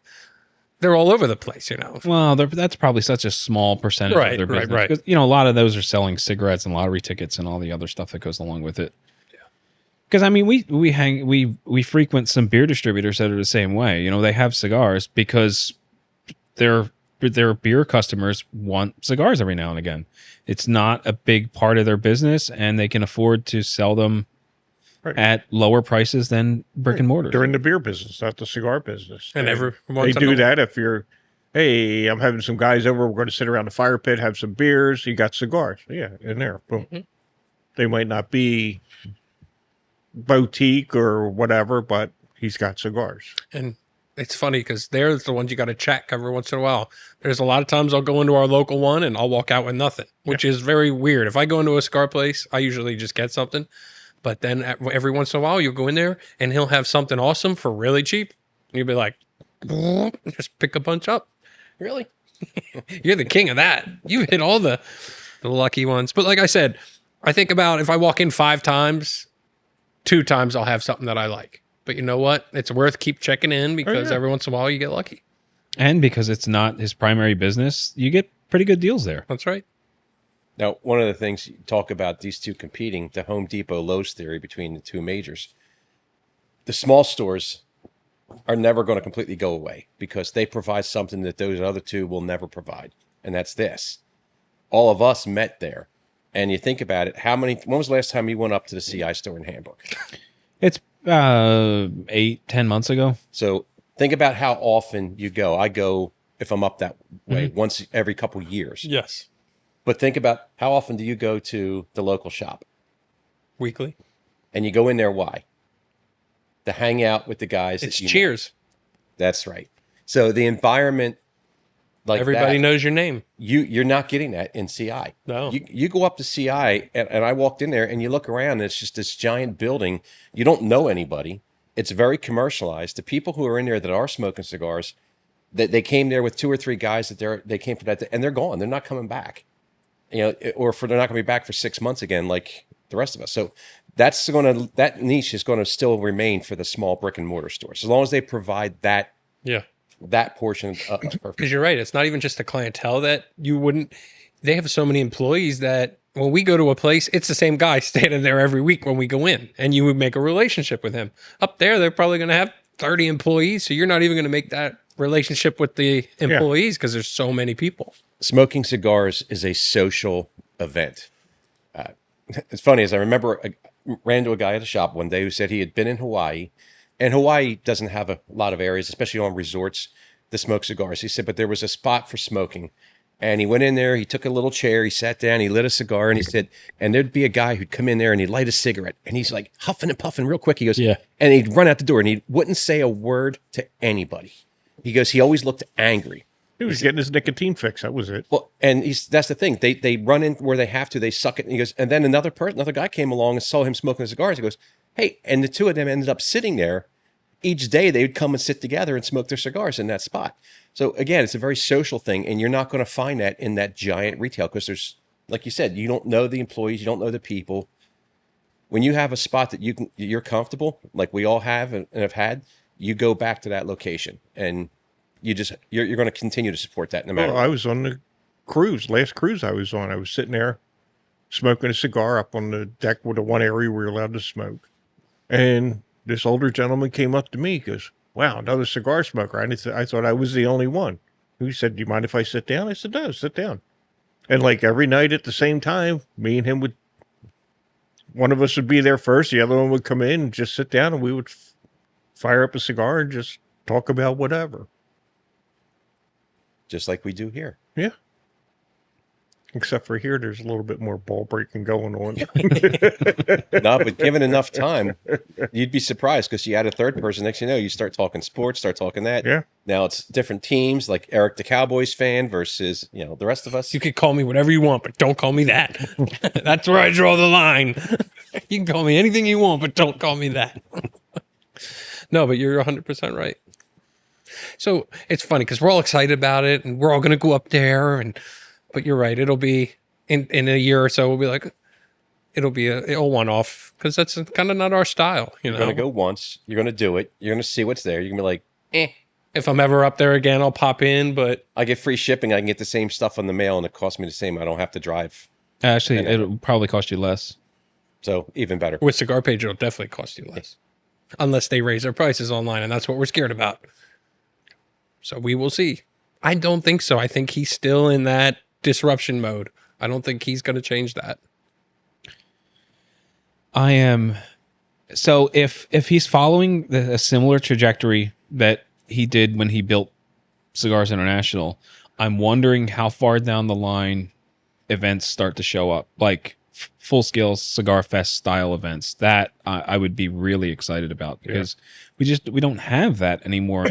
They're all over the place, Well, that's probably such a small percentage of their business. Right. Because, a lot of those are selling cigarettes and lottery tickets and all the other stuff that goes along with it. Yeah. Because I mean, we frequent some beer distributors that are the same way. They have cigars because their beer customers want cigars every now and again. It's not a big part of their business, and they can afford to sell them at lower prices than brick and mortar. They're in the beer business, not the cigar business. And they do that if you're, hey, I'm having some guys over, we're going to sit around the fire pit, have some beers, you got cigars. Yeah, in there. Boom. Mm-hmm. They might not be boutique or whatever, but he's got cigars. And it's funny because they're the ones you got to check every once in a while. There's a lot of times I'll go into our local one and I'll walk out with nothing, which is very weird. If I go into a cigar place, I usually just get something. But then every once in a while, you'll go in there and he'll have something awesome for really cheap. And you'll be like, just pick a bunch up. Really? You're the king of that. You hit all the lucky ones. But like I said, I think about if I walk in 5 times, 2 times I'll have something that I like. But you know what? It's worth keep checking in, because every once in a while you get lucky. And because it's not his primary business, you get pretty good deals there. That's right. Now, one of the things you talk about, these two competing, the Home Depot Lowe's theory between the two majors. The small stores are never going to completely go away, because they provide something that those other two will never provide. And that's this. All of us met there. And you think about it, when was the last time you went up to the CI store in Hamburg? It's 8-10 months ago. So think about how often you go. I go, if I'm up that way, once every couple years. Yes. But think about how often do you go to the local shop? Weekly. And you go in there, why? To hang out with the guys. It's cheers. That's right. So the environment, like everybody knows your name. You're not getting that in CI. No. You go up to CI, and I walked in there, and you look around, and it's just this giant building. You don't know anybody. It's very commercialized. The people who are in there that are smoking cigars, they came there with 2 or 3 guys they came for that, and they're gone. They're not coming back. Or they're not going to be back for 6 months again, like the rest of us. So that niche is going to still remain for the small brick and mortar stores, as long as they provide that portion of because you're right. It's not even just the clientele that you wouldn't. They have so many employees that when we go to a place, it's the same guy standing there every week when we go in, and you would make a relationship with him. Up there, they're probably going to have 30 employees, so you're not even going to make that relationship with the employees because there's so many people. Smoking cigars is a social event. It's funny, as I remember, I ran into a guy at a shop one day who said he had been in Hawaii, and Hawaii doesn't have a lot of areas, especially on resorts, to smoke cigars. He said, but there was a spot for smoking. And he went in there, he took a little chair, he sat down, he lit a cigar, and he said, and there'd be a guy who'd come in there and he'd light a cigarette, and he's like huffing and puffing real quick. He goes, Yeah. and he'd run out the door, and he wouldn't say a word to anybody. He goes, he always looked angry. He was getting his nicotine fix. That was it. Well, and that's the thing. They run in where they have to. They suck it. And he goes, and then another guy came along and saw him smoking cigars. He goes, hey, and the two of them ended up sitting there. Each day they would come and sit together and smoke their cigars in that spot. So again, it's a very social thing, and you're not going to find that in that giant retail because there's, like you said, you don't know the employees, you don't know the people. When you have a spot that you're comfortable, like we all have and have had, you go back to that location and you're going to continue to support that no matter Well, what. I was on the last cruise I was on. I was sitting there smoking a cigar up on the deck with the one area we were allowed to smoke. And this older gentleman came up to me. He goes, wow, another cigar smoker. I thought I was the only one. He said, do you mind if I sit down? I said, no, sit down. And like every night at the same time, me and him one of us would be there first. The other one would come in and just sit down, and we would fire up a cigar and just talk about whatever. Just like we do here. Yeah. Except for here, there's a little bit more ball breaking going on. No, but given enough time, you'd be surprised because you add a third person. Next thing you know, you start talking sports, start talking that. Yeah. Now it's different teams, like Eric, the Cowboys fan, versus the rest of us. You could call me whatever you want, but don't call me that. That's where I draw the line. You can call me anything you want, but don't call me that. No, but you're 100% right. So it's funny because we're all excited about it, and we're all going to go up there. But you're right; it'll be in a year or so. We'll be like, it'll be a one-off because that's kind of not our style. You're going to go once. You're going to do it. You're going to see what's there. You're going to be like, If I'm ever up there again, I'll pop in. But I get free shipping. I can get the same stuff on the mail, and it costs me the same. I don't have to drive. Actually, it'll probably cost you less. So even better. with Cigar Page, it'll definitely cost you less, unless they raise their prices online, and that's what we're scared about. So we will see. I don't think so. I think he's still in that disruption mode. I don't think he's going to change that. I am. So if he's following a similar trajectory that he did when he built Cigars International, I'm wondering how far down the line events start to show up, like full scale Cigar Fest style events. That I would be really excited about because we don't have that anymore.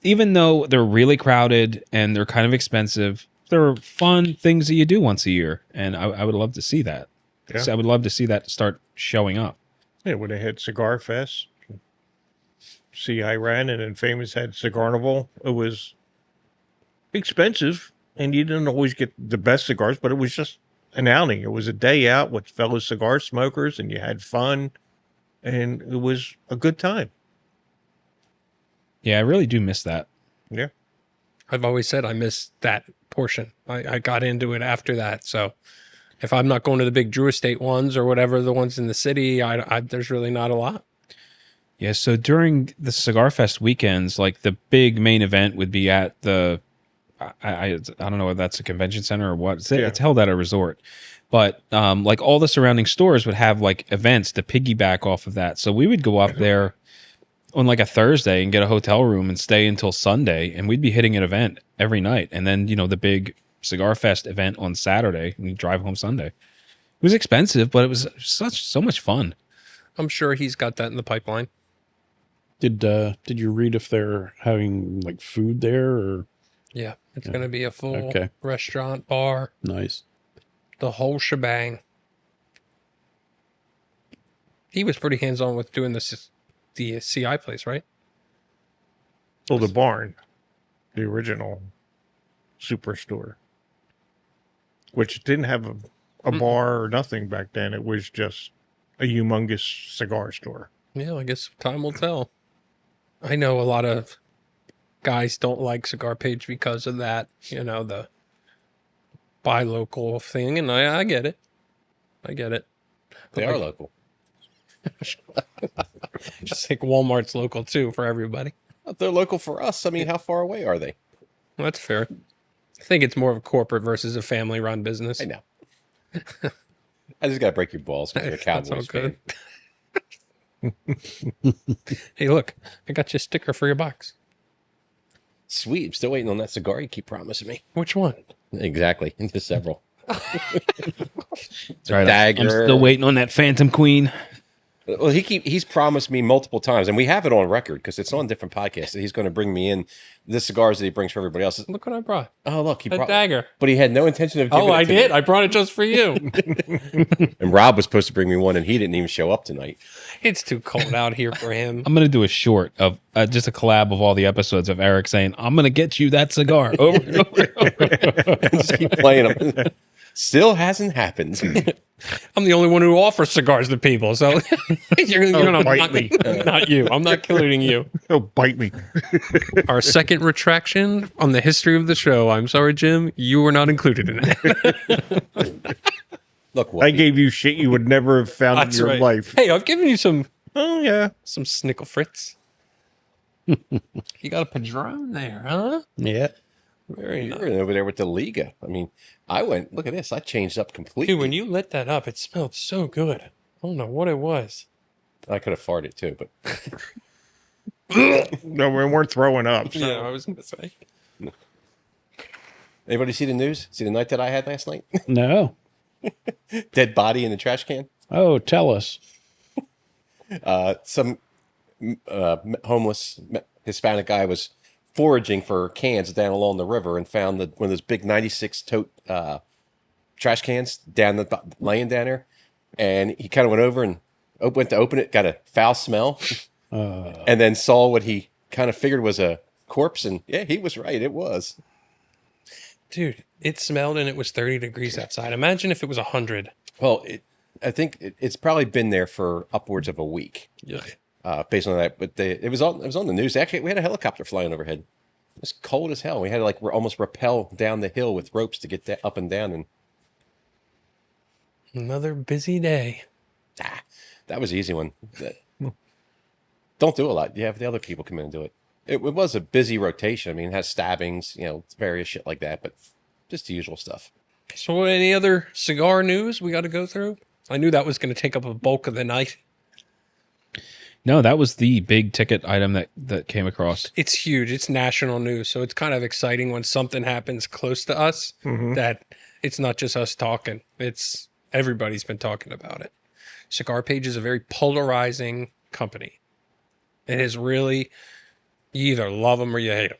Even though they're really crowded and they're kind of expensive, they're fun things that you do once a year, and I would love to see that. Yeah. So I would love to see that start showing up. Yeah, when they had Cigar Fest, CI ran, and then Famous had Cigarnival. It was expensive, and you didn't always get the best cigars, but it was just an outing. It was a day out with fellow cigar smokers, and you had fun, and it was a good time. Yeah, I really do miss that. Yeah. I've always said I miss that portion. I got into it after that. So if I'm not going to the big Drew Estate ones or whatever, the ones in the city, there's really not a lot. Yeah, so during the Cigar Fest weekends, like the big main event would be at the, I don't know if that's a convention center or what. It's held at a resort. But like all the surrounding stores would have like events to piggyback off of that. So we would go up there on like a Thursday and get a hotel room and stay until Sunday, and we'd be hitting an event every night. And then, the big Cigar Fest event on Saturday, and we'd drive home Sunday. It was expensive, but it was so much fun. I'm sure he's got that in the pipeline. Did you read if they're having like food there or Yeah, it's going to be a full Okay. restaurant, bar, nice? the whole shebang. He was pretty hands-on with doing the CI place, right? Well, the barn, the original superstore, which didn't have a bar or nothing back then. It was just a humongous cigar store. Yeah, I guess time will tell. I know a lot of guys don't like Cigar Page because of that, the buy local thing, and I get it. I get it. They are local. Just like Walmart's local too for everybody. But they're local for us. I mean, how far away are they? Well, that's fair. I think it's more of a corporate versus a family-run business. I know. I just got to break your balls because you're a That's all Cowboys fan. good. Hey, look, I got you a sticker for your box. Sweet. I'm still waiting on that cigar you keep promising me. Which one? Exactly. Into several. That's right. Dagger. I'm still waiting on that Phantom Queen. Well, he's promised me multiple times, and we have it on record because it's on different podcasts, that he's going to bring me in the cigars that he brings for everybody else. Look what I brought. Oh, look. He A brought dagger. But he had no intention of giving Oh, it I to did. me. I brought it just for you. And Rob was supposed to bring me one, and he didn't even show up tonight. It's too cold out here for him. I'm going to do a short of just a collab of all the episodes of Eric saying, I'm going to get you that cigar over and over and over. Just keep playing them. Still hasn't happened. I'm the only one who offers cigars to people, so you're gonna bite not me. Not you. I'm not including you. He'll bite me. Our second retraction on the history of the show. I'm sorry, Jim. You were not included in that. Look, I gave you shit you would never have found in your life. Hey, I've given you some Oh, yeah. snickle fritz. You got a padron there, huh? Yeah. Very you're nice. over there with the Liga. I mean, I went, look at this. I changed up completely. Dude, when you lit that up, it smelled so good. I don't know what it was. I could have farted too, but No, we weren't throwing up. So. Yeah, I was gonna say. anybody see the news? See the night that I had last night? No. Dead body in the trash can. Oh, tell us. Some homeless Hispanic guy was foraging for cans down along the river and found one of those big 96 tote trash cans laying down there. And he kind of went over and went to open it, got a foul smell, and then saw what he kind of figured was a corpse. And yeah, he was right. It was. Dude, it smelled and it was 30 degrees outside. Imagine if it was 100. Well, I think it's probably been there for upwards of a week. Yeah. Based on that, but it was on the news. Actually, we had a helicopter flying overhead. It was cold as hell. We had to almost rappel down the hill with ropes to get up and down. And Another busy day. that was an easy one. Don't do a lot. You have the other people come in and do it. It was a busy rotation. I mean, it has stabbings, various shit like that, but just the usual stuff. So any other cigar news we got to go through? I knew that was going to take up a bulk of the night. No, that was the big ticket item that came across. It's huge. It's national news. So it's kind of exciting when something happens close to us that it's not just us talking. It's everybody's been talking about it. Cigar Page is a very polarizing company. It is really, you either love them or you hate them.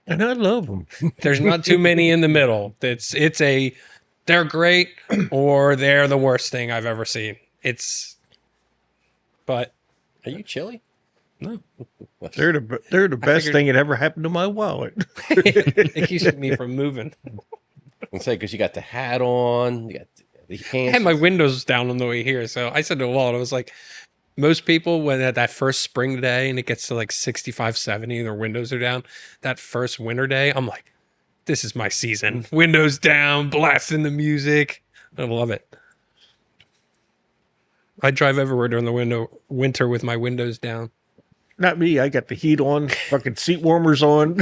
And I love them. There's not too many in the middle. They're great or they're the worst thing I've ever seen. But Are you chilly? no, They're the best thing that ever happened to my wallet. it keeps me from moving. I'm saying because you got the hat on, you got the I hands. had my windows down on the way here, so I said to Walt, I was like, most people when at that first spring day and it gets to like 65, 70 and their windows are down, that first winter day, I'm like, this is my season. Windows down, blasting the music. I love it. I drive everywhere during the winter with my windows down. Not me. I got the heat on, fucking seat warmers on.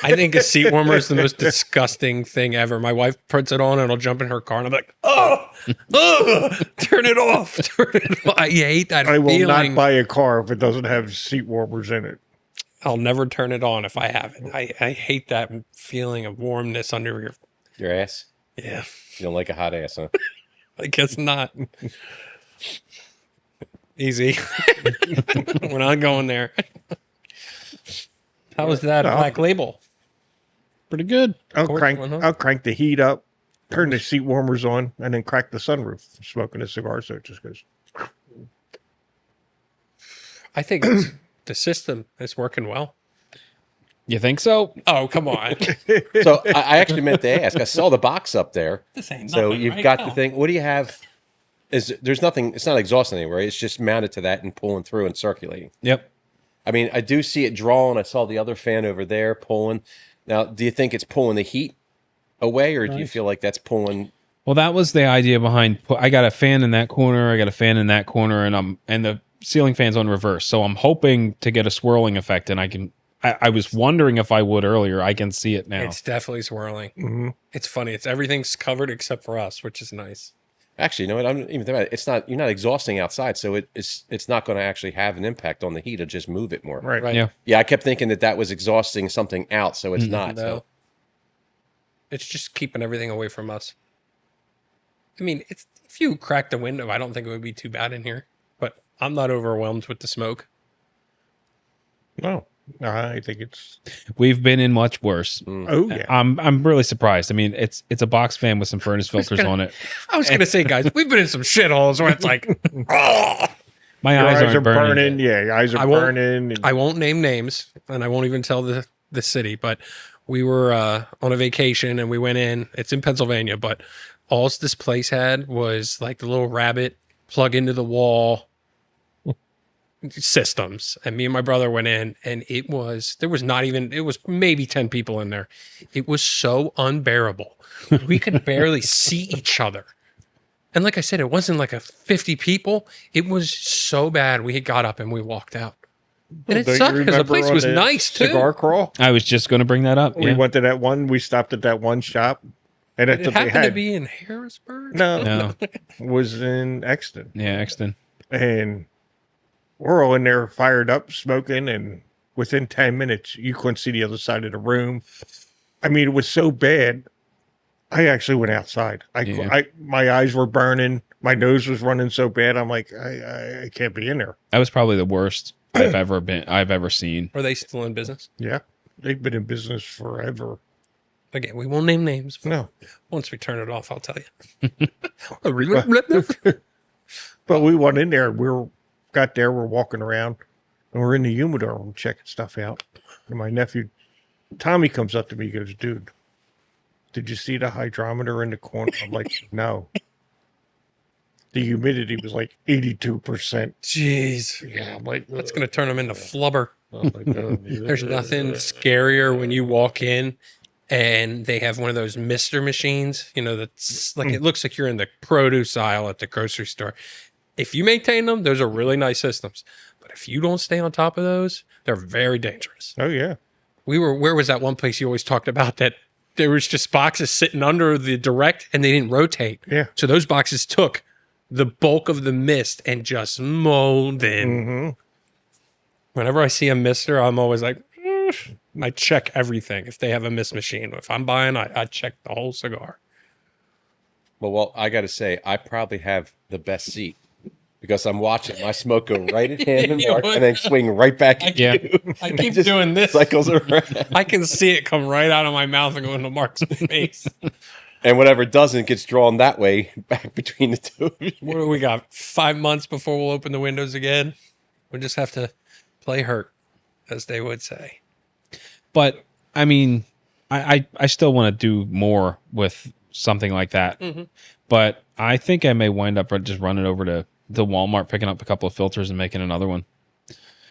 I think a seat warmer is the most disgusting thing ever. My wife puts it on and I'll jump in her car and I'm like, oh, turn it off. Turn it off. I hate that I will feeling. not buy a car if it doesn't have seat warmers in it. I'll never turn it on if I have it. I hate that feeling of warmness under your ass. yeah, You don't like a hot ass, huh? I guess not. Easy. We're not going there. How was that Black Label? Pretty good. I'll Course, crank why not? I'll crank the heat up, turn the seat warmers on, and then crack the sunroof. Smoking a cigar, so it just goes. I think the system is working well. You think so? Oh, come on. So I actually meant to ask. I saw the box up there. This ain't So nothing, you've right? got No. the thing. What do you have? There's nothing. It's not exhausting anywhere. It's just mounted to that and pulling through and circulating. Yep. I mean, I do see it drawing. I saw the other fan over there pulling. Now, do you think it's pulling the heat away, or do you feel like that's pulling? Well, that was the idea behind. I got a fan in that corner. I got a fan in that corner, and the ceiling fan's on reverse. So I'm hoping to get a swirling effect, and I can I was wondering if I would earlier. I can see it now. It's definitely swirling. It's funny. Everything's covered except for us, which is nice. Actually, you know what? I'm even thinking about it. It's not. You're not exhausting outside, so it's not going to actually have an impact on the heat. It'll just move it more. Right. Yeah. Yeah, I kept thinking that was exhausting something out, so it's not. No. So. It's just keeping everything away from us. I mean, if you crack the window, I don't think it would be too bad in here. But I'm not overwhelmed with the smoke. No, I think it's. We've been in much worse. Oh yeah. I'm really surprised. I mean, it's a box fan with some furnace filters on it. I was going to say, guys, we've been in some shitholes where it's like, My Your eyes eyes are aren't burning. burning. Yeah, your eyes are burning. I won't name names, and I won't even tell the city, but we were on a vacation and we went in. It's in Pennsylvania, but all this place had was like the little rabbit plug into the wall systems. And me and my brother went in, and it was maybe 10 people in there. It was so unbearable. We could barely see each other. And like I said, it wasn't like a 50 people. It was so bad. We had got up and we walked out. And it Don't you sucked because the remember place on was the nice too. Cigar crawl. I was just going to bring that up. We Yeah. went to that one. We stopped at that one shop, and that's It what they happened to had. be in Harrisburg. No, No. was in Exton, Yeah, Exton. and we're all in there fired up, smoking, and within 10 minutes, you couldn't see the other side of the room. I mean, it was so bad. I actually went outside. My eyes were burning. My nose was running so bad. I'm like, I can't be in there. That was probably the worst I've ever seen. Are they still in business? Yeah, they've been in business forever. Again, we won't name names. No, Once we turn it off, I'll tell you. but we went in there. Got there. We're walking around, and we're in the humidor. We're checking stuff out. And my nephew Tommy comes up to me. He goes, "Dude, did you see the hydrometer in the corner?" I'm like, "No." The humidity was like 82%. Jeez. Yeah, I'm like, That's going to turn them into flubber. oh my God. There's nothing scarier when you walk in and they have one of those mister machines, that's like, it looks like you're in the produce aisle at the grocery store. If you maintain them, those are really nice systems. But if you don't stay on top of those, they're very dangerous. Oh yeah. Where was that one place you always talked about that there was just boxes sitting under the direct and they didn't rotate? Yeah. So those boxes took the bulk of the mist and just molded. Mm-hmm. Whenever I see a mister, I'm always like, I check everything. If they have a mist machine, if I'm buying, I check the whole cigar. Well, I got to say, I probably have the best seat because I'm watching my smoke go right at him and You Mark would. and then swing right back at Yeah. you. I keep Just doing this. Cycles around. I can see it come right out of my mouth and go into Mark's face. And whatever doesn't gets drawn that way back between the two of you. What do we got? 5 months before we'll open the windows again. We'll just have to play hurt, as they would say. But I mean, I still want to do more with something like that. Mm-hmm. But I think I may wind up just running over to the Walmart, picking up a couple of filters and making another one.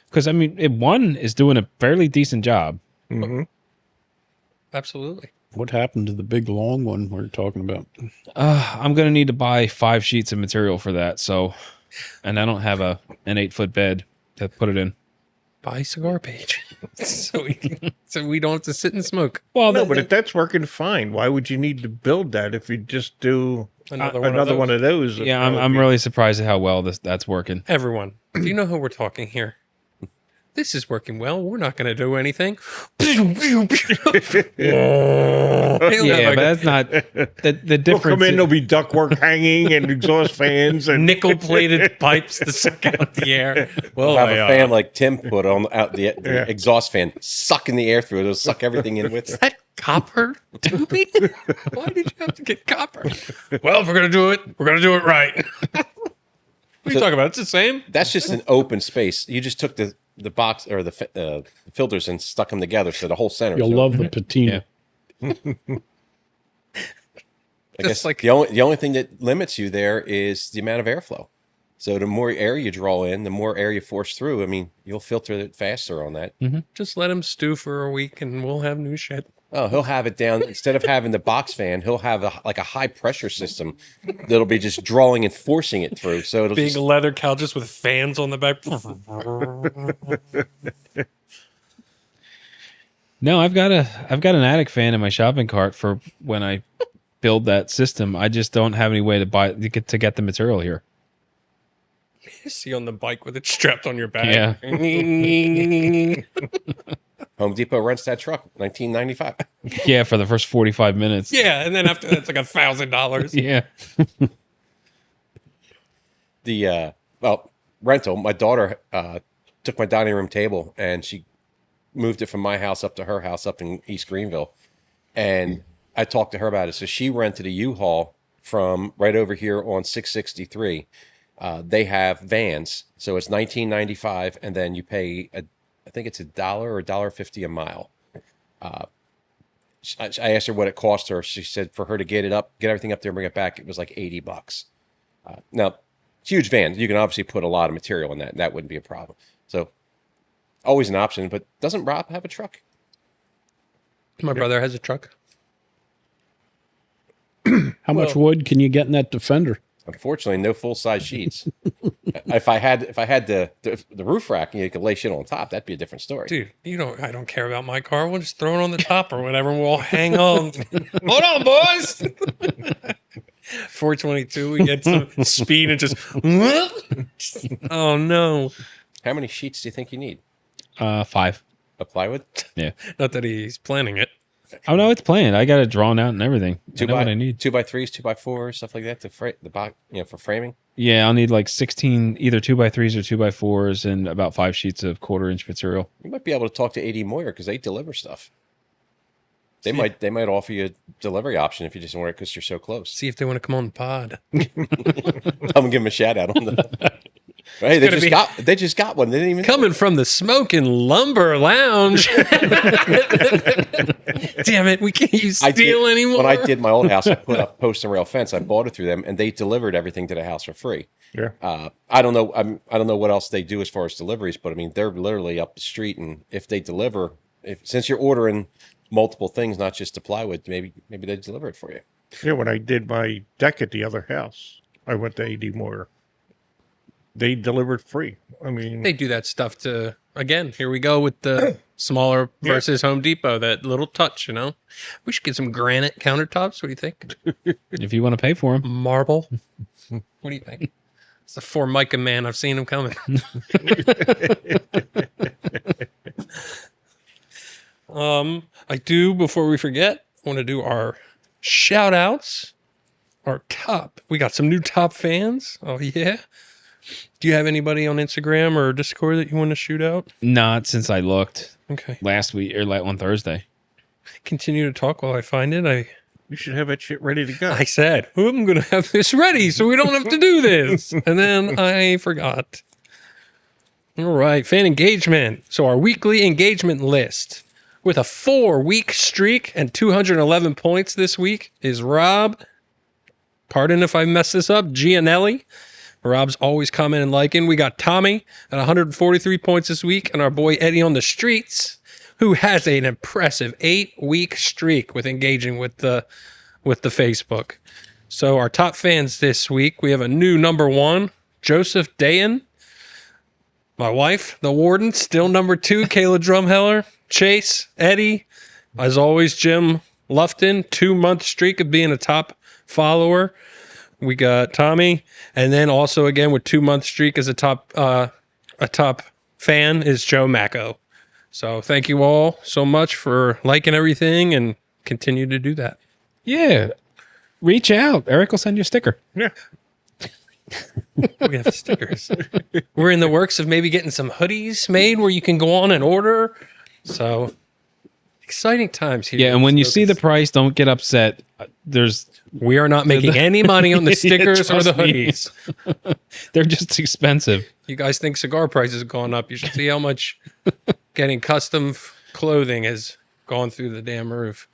Because I mean, one is doing a fairly decent job. Mm-hmm. Absolutely. What happened to the big long one we're talking about? I'm gonna need to buy 5 sheets of material for that. So, and I don't have an 8-foot bed to put it in. Buy Cigar Page. so we don't have to sit and smoke. Well, No, but if that's working fine, why would you need to build that if you just do Another one of those? yeah, I'm really surprised at how well that's working. Everyone, do you know who we're talking here? This is working well. We're not going to do anything. Yeah, but that's not the We'll difference. come in, there'll be ductwork hanging and exhaust fans and Nickel-plated pipes to suck out the air. Well, I'll have a fan like Tim put on out the Yeah. exhaust fan, sucking the air through it. It'll suck everything in with is it. that copper tubing? Why did you have to get copper? Well, if we're going to do it, we're going to do it right. What are you talking about? It's the same. That's just an open space. You just took the box or the filters and stuck them together so the whole center. You'll love the patina. Yeah. I guess Just like- the only thing that limits you there is the amount of airflow. So the more air you draw in, the more air you force through. I mean, you'll filter it faster on that. Just let him stew for a week and we'll have new shit. Oh, he'll have it down instead of having the box fan. He'll have a high pressure system that'll be just drawing and forcing it through. So it'll Big just, leather couches with fans on the back. No, I've got an attic fan in my shopping cart for when I build that system. I just don't have any way to get the material here. See on the bike with it strapped on your back. Yeah. Home Depot rents that truck, $19.95. Yeah, for the first 45 minutes. Yeah, and then after that's like $1,000. Yeah. The rental. My daughter took my dining room table and she moved it from my house up to her house up in East Greenville, and I talked to her about it. So she rented a U-Haul from right over here on 663. They have vans, so it's $19.95, and then you pay I think it's $1 or $1.50 a mile. I asked her what it cost her. She said for her to get everything up there and bring it back, it was like $80. Now, huge van. You can obviously put a lot of material in that, and that wouldn't be a problem. So, always an option. But doesn't Rob have a truck? My brother has a truck. How much wood can you get in that Defender? Unfortunately, no full size sheets. If I had the roof rack and you could lay shit on top, that'd be a different story. Dude, I don't care about my car. We'll just throw it on the top or whatever, and we'll hang on. Hold on, boys. 422, we get some speed and just. Oh, no. How many sheets do you think you need? 5. Of plywood? Yeah. Not that he's planning it. Oh no, it's planned. I got it drawn out and everything. I know what I need. 2x3s, 2x4s, stuff like that to the box, for framing. Yeah, I'll need like 16 either 2x3s or 2x4s and about 5 sheets of 1/4-inch material. You might be able to talk to AD Meier because they deliver stuff. They might offer you a delivery option if you just want it because you're so close. See if they want to come on the pod. I'm gonna give them a shout out on the. Hey, they just got one. They didn't even Coming from the Smoking Lumber Lounge. Damn it, we can't use steel anymore. When I did my old house, I put up post and rail fence. I bought it through them, and they delivered everything to the house for free. Yeah. I don't know. I don't know what else they do as far as deliveries, but I mean, they're literally up the street, and if they deliver, since you're ordering multiple things, not just the plywood, maybe they deliver it for you. Yeah, when I did my deck at the other house, I went to AD Moore. They delivered free. I mean, they do that stuff to, again, here we go with the smaller versus Home Depot, that little touch, We should get some granite countertops. What do you think? If you want to pay for them. Marble. What do you think? It's a Formica man. I've seen him coming. I do, before we forget, want to do our shout outs. We got some new top fans. Oh, yeah. Do you have anybody on Instagram or Discord that you want to shoot out? Not since I looked. Okay. Last week or on Thursday. Continue to talk while I find it. You should have that shit ready to go. I said, I'm going to have this ready so we don't have to do this. And then I forgot. All right. Fan engagement. So our weekly engagement list with a 4-week streak and 211 points this week is Rob. Pardon if I mess this up. Gianelli. Rob's always commenting and liking. We got Tommy at 143 points this week, and our boy Eddie on the streets, who has an impressive 8-week streak with engaging with the Facebook. So our top fans this week, we have a new number 1, Joseph Dayan. My wife, the warden, still number 2, Kayla Drumheller. Chase, Eddie, as always, Jim Lufton, 2-month streak of being a top follower. We got Tommy, and then also again with 2-month streak as a top fan is Joe Macco. So thank you all so much for liking everything and continue to do that. Yeah. Reach out. Eric will send you a sticker. Yeah. We have stickers. We're in the works of maybe getting some hoodies made where you can go on and order. So exciting times here. Yeah, and when you see the price, don't get upset. We are not making any money on the stickers or the hoodies. They're just expensive. You guys think cigar prices have gone up. You should see how much getting custom clothing has gone through the damn roof.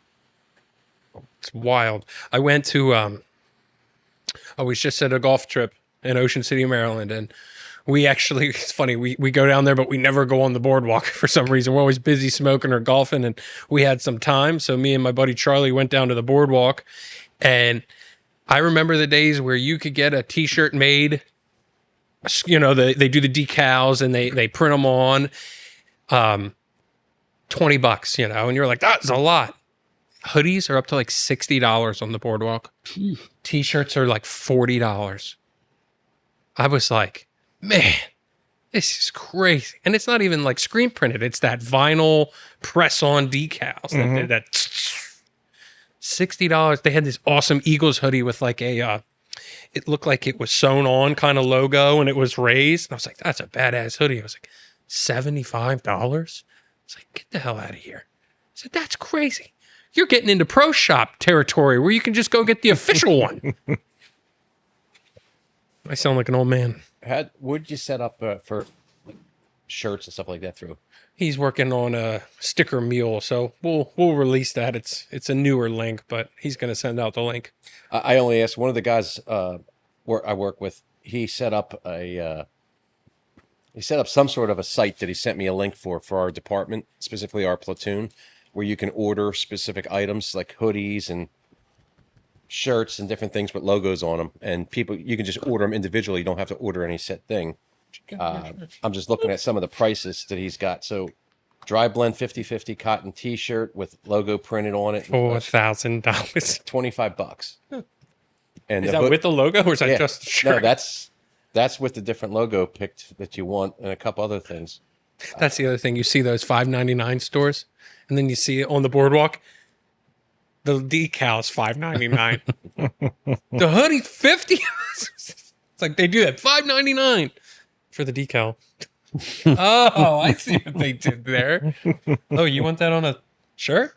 It's wild. I went to, I was just at a golf trip in Ocean City, Maryland, and we actually, it's funny, we go down there, but we never go on the boardwalk for some reason. We're always busy smoking or golfing, and we had some time. So me and my buddy Charlie went down to the boardwalk, and I remember the days where you could get a t-shirt made, they do the decals and they print them on. $20, you know, and you're like, that's a lot. Hoodies are up to like $60 on the boardwalk. T-shirts are like $40. I was like, man, this is crazy. And it's not even like screen printed. It's that vinyl press-on decals. That $60. They had this awesome Eagles hoodie with like a, it looked like it was sewn on kind of logo and it was raised. And I was like, that's a badass hoodie. I was like, $75? It's like, get the hell out of here. I said, that's crazy. You're getting into pro shop territory where you can just go get the official one. I sound like an old man. What did you set up for like, shirts and stuff like that through? He's working on a sticker mule, so we'll release that. It's a newer link, but he's going to send out the link. I only asked one of the guys I work with. He set up some sort of a site that he sent me a link for our department, specifically our platoon, where you can order specific items like hoodies and shirts and different things with logos on them. And you can just order them individually. You don't have to order any set thing. I'm just looking at some of the prices that he's got. So dry blend 50/50 cotton t-shirt with logo printed on it. $4,000. $25. And Is that with the logo or is that just the shirt? No, that's with the different logo picked that you want and a couple other things. That's the other thing. You see those $5.99 stores, and then you see it on the boardwalk. The decal's $5.99. The hoodie $50. It's like they do that $5.99 for the decal. Oh, I see what they did there. Oh, you want that on a shirt?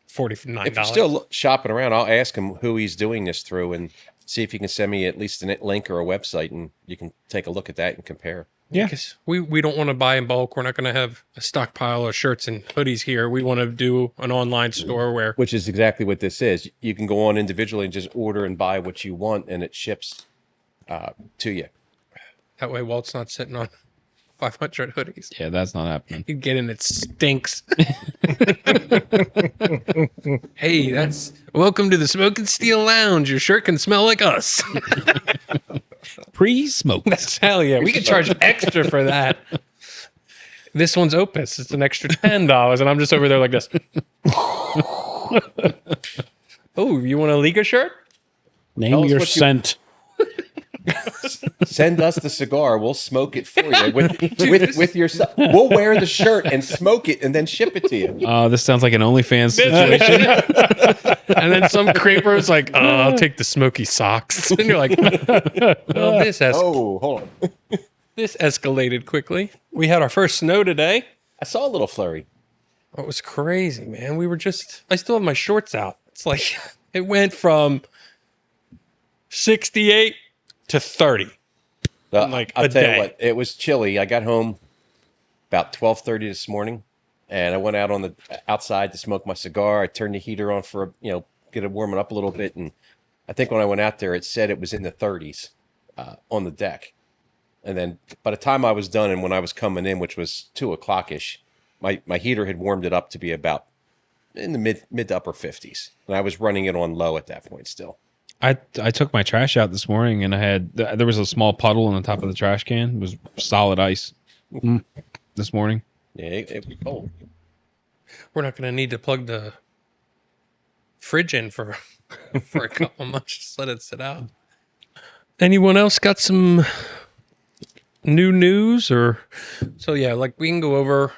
$49. If you're still shopping around, I'll ask him who he's doing this through and see if he can send me at least a link or a website, and you can take a look at that and compare. Yeah, because we don't want to buy in bulk. We're not going to have a stockpile of shirts and hoodies here. We want to do an online store which is exactly what this is. You can go on individually and just order and buy what you want, and it ships to you. That way Walt's not sitting on 500 hoodies. Yeah, that's not happening. You get in, it stinks. Hey, welcome to the Smoke and Steel Lounge. Your shirt can smell like us. Pre-smoke. That's hell yeah. We can charge extra for that. This one's Opus. It's an extra $10, and I'm just over there like this. Oh, you want a Liga shirt? Name your scent. Send us the cigar. We'll smoke it for you with your stuff. We'll wear the shirt and smoke it and then ship it to you. This sounds like an OnlyFans situation. And then some creeper's like, oh, I'll take the smoky socks. And you're like, well, hold on. This escalated quickly. We had our first snow today. I saw a little flurry. It was crazy, man. I still have my shorts out. It's like, it went from 68 to 30. Like I'll a tell day. you what, it was chilly. I got home about 12:30 this morning, and I went out on the outside to smoke my cigar. I turned the heater on for get it warming up a little bit, and I think when I went out there, it said it was in the 30s on the deck. And then by the time I was done, and when I was coming in, which was 2:00ish, my heater had warmed it up to be about in the mid to upper 50s, and I was running it on low at that point still. I took my trash out this morning and there was a small puddle on the top of the trash can. It was solid ice this morning. Yeah, it was cold. We're not going to need to plug the fridge in for a couple months. Just let it sit out. Anyone else got some new news or so? Yeah, like we can go over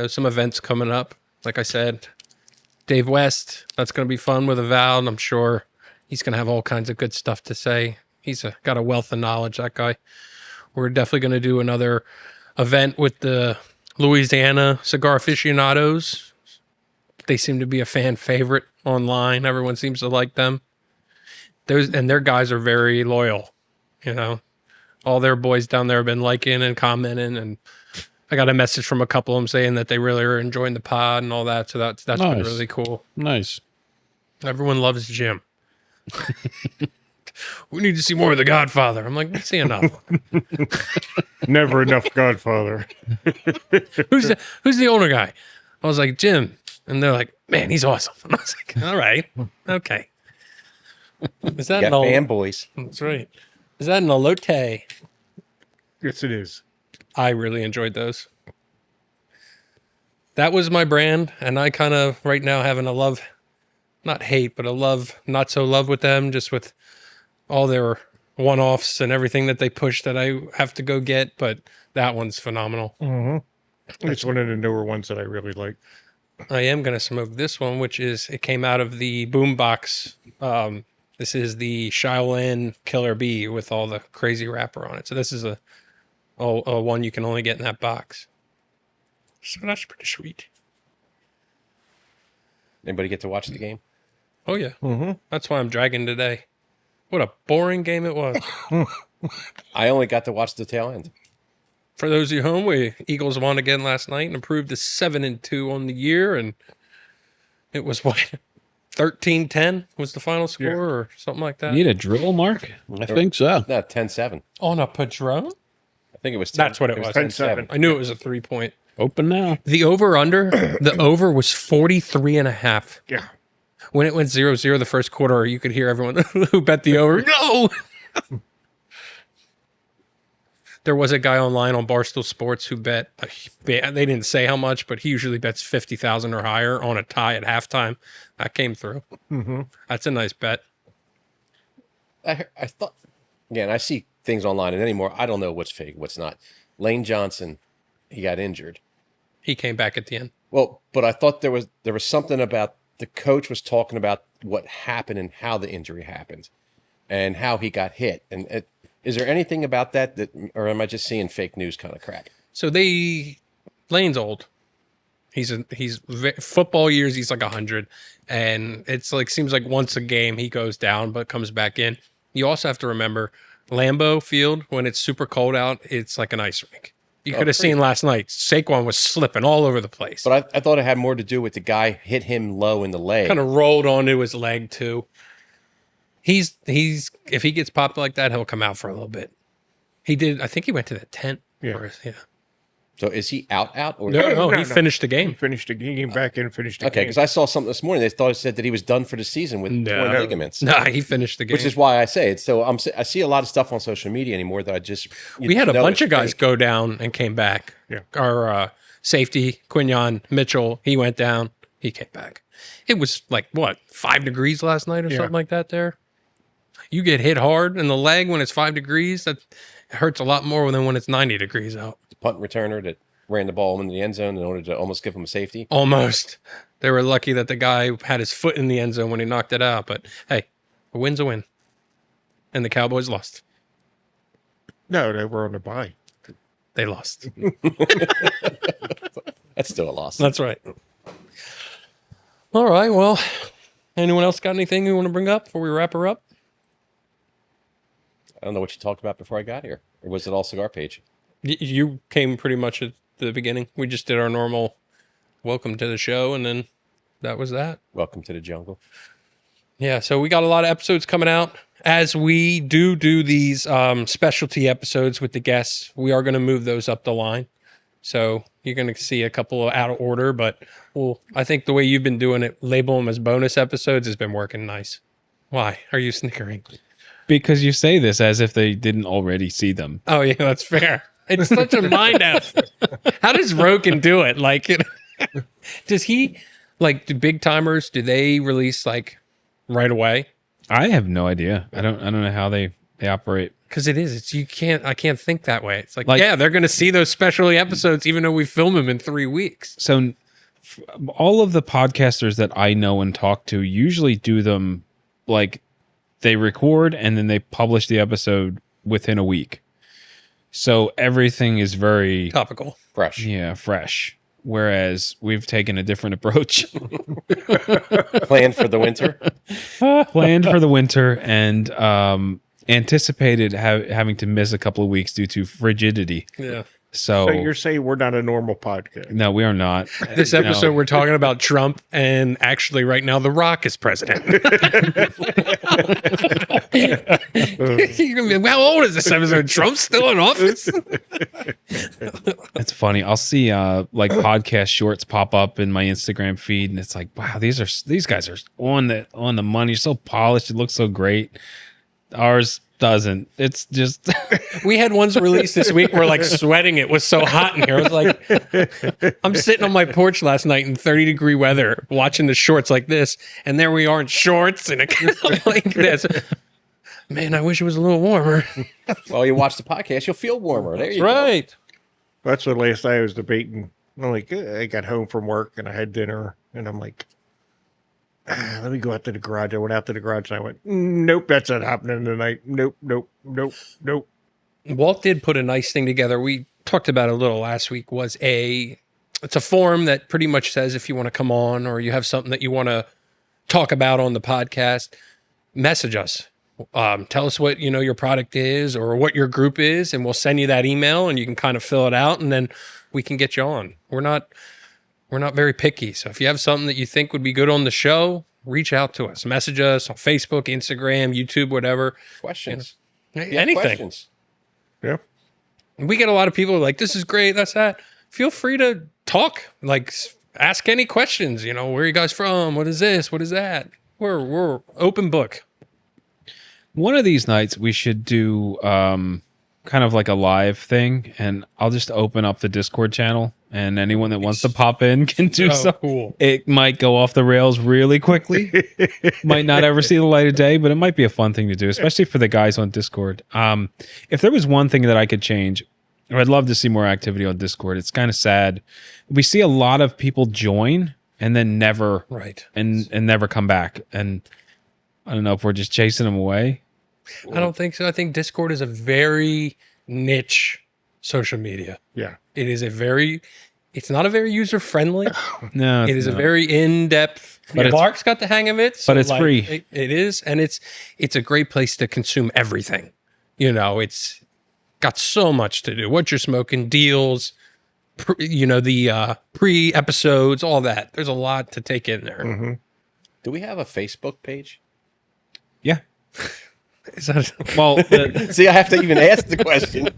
some events coming up. Like I said, Dave West. That's going to be fun with Avowed. I'm sure. He's going to have all kinds of good stuff to say. He's got a wealth of knowledge, that guy. We're definitely going to do another event with the Louisiana cigar aficionados. They seem to be a fan favorite online. Everyone seems to like them. Their guys are very loyal. All their boys down there have been liking and commenting. And I got a message from a couple of them saying that they really are enjoying the pod and all that. So that's nice. been really cool. Nice. Everyone loves Jim. We need to see more of The Godfather. I'm like, see enough. Never enough Godfather. Who's the owner guy? I was like, Jim. And they're like, man, he's awesome. And I was like, all right. Okay. Is that You got fanboys. That's right. Is that an elote? Yes, it is. I really enjoyed those. that was my brand, and I kind of right now having a love, not hate, but a love, not so love with them, just with all their one-offs and everything that they push that I have to go get. But that one's phenomenal. It's one of the newer ones that I really like. I am going to smoke this one, which is, it came out of the boombox. This is the Shaolin Killer Bee with all the crazy wrapper on it. So this is a one you can only get in that box. So that's pretty sweet. Anybody get to watch the game? Oh, yeah. That's why I'm dragging today. What a boring game it was. I only got to watch the tail end. For those of you home, Eagles won again last night and improved to 7-2 on the year. And it was what? 13-10 was the final score or something like that? You need a drill, Mark? I think so. No, 10-7. On a Padron? I think it was 10. That's what it was. 10-7. I knew it was a 3-point. Open now. The over-under, the over was 43.5. Yeah. When it went 0-0 the first quarter, you could hear everyone who bet the over. No! There was a guy online on Barstool Sports who bet, they didn't say how much, but he usually bets 50,000 or higher on a tie at halftime. That came through. That's a nice bet. I thought, again, I see things online, and anymore, I don't know what's fake, what's not. Lane Johnson, he got injured. He came back at the end. Well, but I thought there was something about the coach was talking about what happened and how the injury happened and how he got hit. And is there anything about that, or am I just seeing fake news kind of crap? So Lane's old. He's football years. He's like 100, and it's like seems like once a game he goes down but comes back in. You also have to remember Lambeau Field when it's super cold out. It's like an ice rink. You could have seen last night. Saquon was slipping all over the place. But I thought it had more to do with the guy hit him low in the leg. Kind of rolled onto his leg too. He's if he gets popped like that, he'll come out for a little bit. He did. I think he went to the tent. Yeah. So is he out or No, he finished the game. He finished the game. He came back in and finished the Okay, game. because I saw something this morning. They said that he was done for the season with torn ligaments. Nah, he finished the game. Which is why I say it. So I see a lot of stuff on social media anymore that I just we had a bunch of guys go down and came back. Yeah. Our safety, Quinion Mitchell, he went down. He came back. It was like, what, 5 degrees last night or something like that there? You get hit hard in the leg when it's 5 degrees. That hurts a lot more than when it's 90 degrees out. The punt returner that ran the ball into the end zone in order to almost give him a safety. Almost. They were lucky that the guy had his foot in the end zone when he knocked it out. But, hey, a win's a win. And the Cowboys lost. No, they were on the bye. They lost. That's still a loss. That's right. All right, well, anyone else got anything you want to bring up before we wrap her up? I don't know what you talked about before I got here. Or was it all Cigar Page? You came pretty much at the beginning. We just did our normal welcome to the show, and then that was that. Welcome to the jungle. Yeah, so we got a lot of episodes coming out. As we do these specialty episodes with the guests, we are going to move those up the line. So you're going to see a couple of out of order, but I think the way you've been doing it, label them as bonus episodes, has been working nice. Why are you snickering? Because you say this as if they didn't already see them. Oh, yeah, that's fair. It's such a mind F. How does Roken do it? Like, does he, like, do big timers, do they release, like, right away? I have no idea. I don't know how they operate. Because I can't think that way. It's like, yeah, they're going to see those specialty episodes even though we film them in 3 weeks. So all of the podcasters that I know and talk to usually do them like they record and then they publish the episode within a week. So everything is very topical, fresh. Yeah, fresh. Whereas we've taken a different approach. Planned for the winter. Planned for the winter and anticipated having to miss a couple of weeks due to frigidity. Yeah. So you're saying we're not a normal podcast? No, we are not. This episode, we're talking about Trump, and actually, right now, The Rock is president. How old is this episode? Trump's still in office? It's funny. I'll see like podcast shorts pop up in my Instagram feed, and it's like, wow, these guys are on the money. So polished. It looks so great. Ours doesn't. It's just We had ones released this week where like sweating. It was so hot in here. I was like, I'm sitting on my porch last night in 30-degree weather watching the shorts like this. And there we are in shorts and like this. Man, I wish it was a little warmer. Well, you watch the podcast, you'll feel warmer. There you go. Right. That's what last night I was debating. I'm like, I got home from work and I had dinner, and I'm like, let me go out to the garage. I went out to the garage and I went, nope, that's not happening tonight. Nope, nope, nope, nope. Walt did put a nice thing together. We talked about it a little last week. It's a form that pretty much says if you want to come on or you have something that you want to talk about on the podcast, message us. Tell us what your product is or what your group is, and we'll send you that email, and you can kind of fill it out, and then we can get you on. We're not very picky, so if you have something that you think would be good on the show, reach out to us. Message us on Facebook, Instagram, YouTube, whatever. Questions. Anything. Questions. Yeah. We get a lot of people like, this is great, that's that. Feel free to talk, like ask any questions. Where are you guys from? What is this? What is that? We're open book. one of these nights we should do kind of like a live thing, and I'll just open up the Discord channel, and anyone that wants to pop in can do so. Cool. It might go off the rails really quickly. Might not ever see the light of day, but it might be a fun thing to do, especially for the guys on Discord. If there was one thing that I could change, I'd love to see more activity on Discord. It's kind of sad. We see a lot of people join and then never and never come back. And I don't know if we're just chasing them away. I don't think so. I think Discord is a very niche social media. Yeah. It is it's not a very user friendly. No, It is a very in-depth. But Mark's got the hang of it. but it's free. It is, and it's a great place to consume everything. It's got so much to do. What you're smoking, deals, the pre-episodes, all that. There's a lot to take in there. Mm-hmm. Do we have a Facebook page? Yeah. Is that Well, See, I have to even ask the question.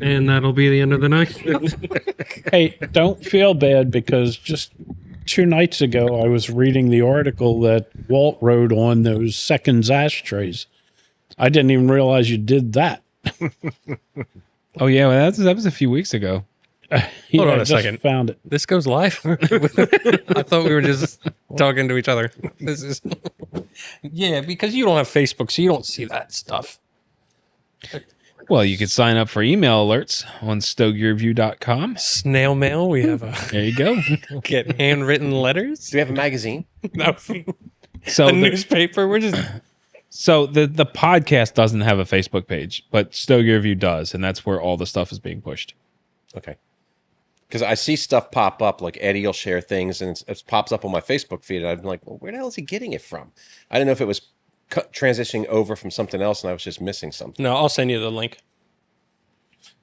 and that'll be the end of the night. Hey, don't feel bad because just 2 nights ago I was reading the article that Walt wrote on those seconds ashtrays. I didn't even realize you did that. oh yeah, well, that was a few weeks ago. Hold on I a just second. Found it. This goes live. I thought we were just talking to each other. This is because you don't have Facebook, so you don't see that stuff. Well, you could sign up for email alerts on StogieReview.com. Snail mail. We have There you go. get handwritten letters. Do we have a magazine? No, So a newspaper. We're just So the podcast doesn't have a Facebook page, but Stogie Review does, and that's where all the stuff is being pushed. Okay. Because I see stuff pop up, like Eddie will share things, and it pops up on my Facebook feed, and I'm like, well, where the hell is he getting it from? I didn't know if it was transitioning over from something else, and I was just missing something. no. I'll send you the link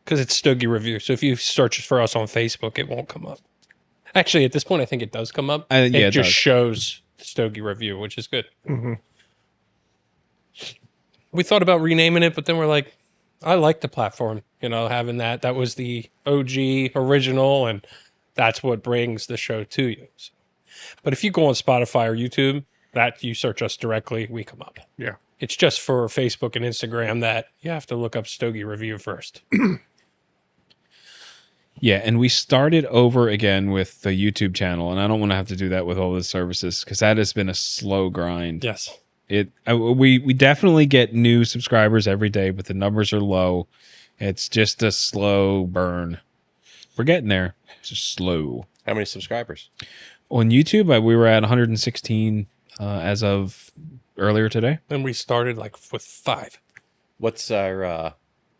because it's Stogie Review. So if you search for us on Facebook, it won't come up. Actually, at this point, I think it does come up. Yeah, it it just does. shows Stogie Review, which is good. Mm-hmm. We thought about renaming it, but then we're like, I like the platform, having that. That was the OG original, and that's what brings the show to you. So, but if you go on Spotify or YouTube, that you search us directly, we come up. Yeah. It's just for Facebook and Instagram that you have to look up Stogie Review first. Yeah, and we started over again with the YouTube channel, and I don't want to have to do that with all the services because that has been a slow grind. Yes. We definitely get new subscribers every day, but the numbers are low. It's just a slow burn. We're getting there. It's just slow. How many subscribers? On YouTube, we were at 116 as of earlier today. Then we started with 5. What's our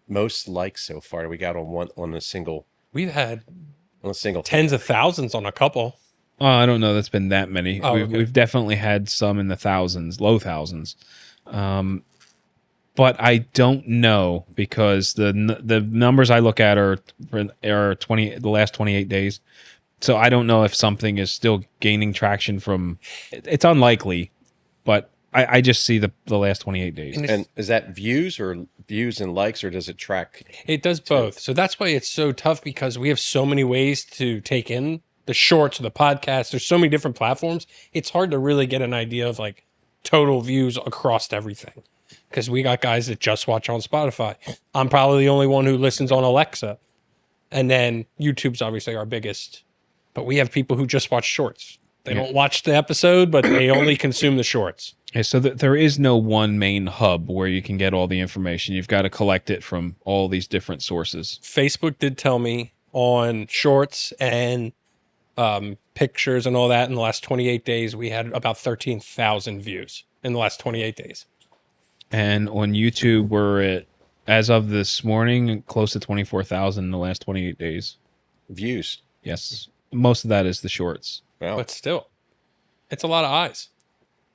most likes so far? We got on a single We've had tens tens of thousands on a couple. Oh, I don't know that's been that many. Oh, okay. We've definitely had some in the thousands, low thousands. But I don't know because the numbers I look at are 20 the last 28 days. So I don't know if something is still gaining traction from. It's unlikely, but I just see the last 28 days. And is that views and likes, or does it track? It does both. So that's why it's so tough because we have so many ways to take in the shorts or the podcast. There's so many different platforms. It's hard to really get an idea of total views across everything. because we got guys that just watch on Spotify. I'm probably the only one who listens on Alexa. And then YouTube's obviously our biggest. But we have people who just watch shorts. They don't watch the episode, but they only consume the shorts. Yeah, so there is no one main hub where you can get all the information. You've got to collect it from all these different sources. Facebook did tell me on shorts and pictures and all that in the last 28 days, we had about 13,000 views in the last 28 days. And on YouTube, we're at, as of this morning, close to 24,000 in the last 28 days. Views. Yes. Most of that is the shorts. Wow. But still, it's a lot of eyes.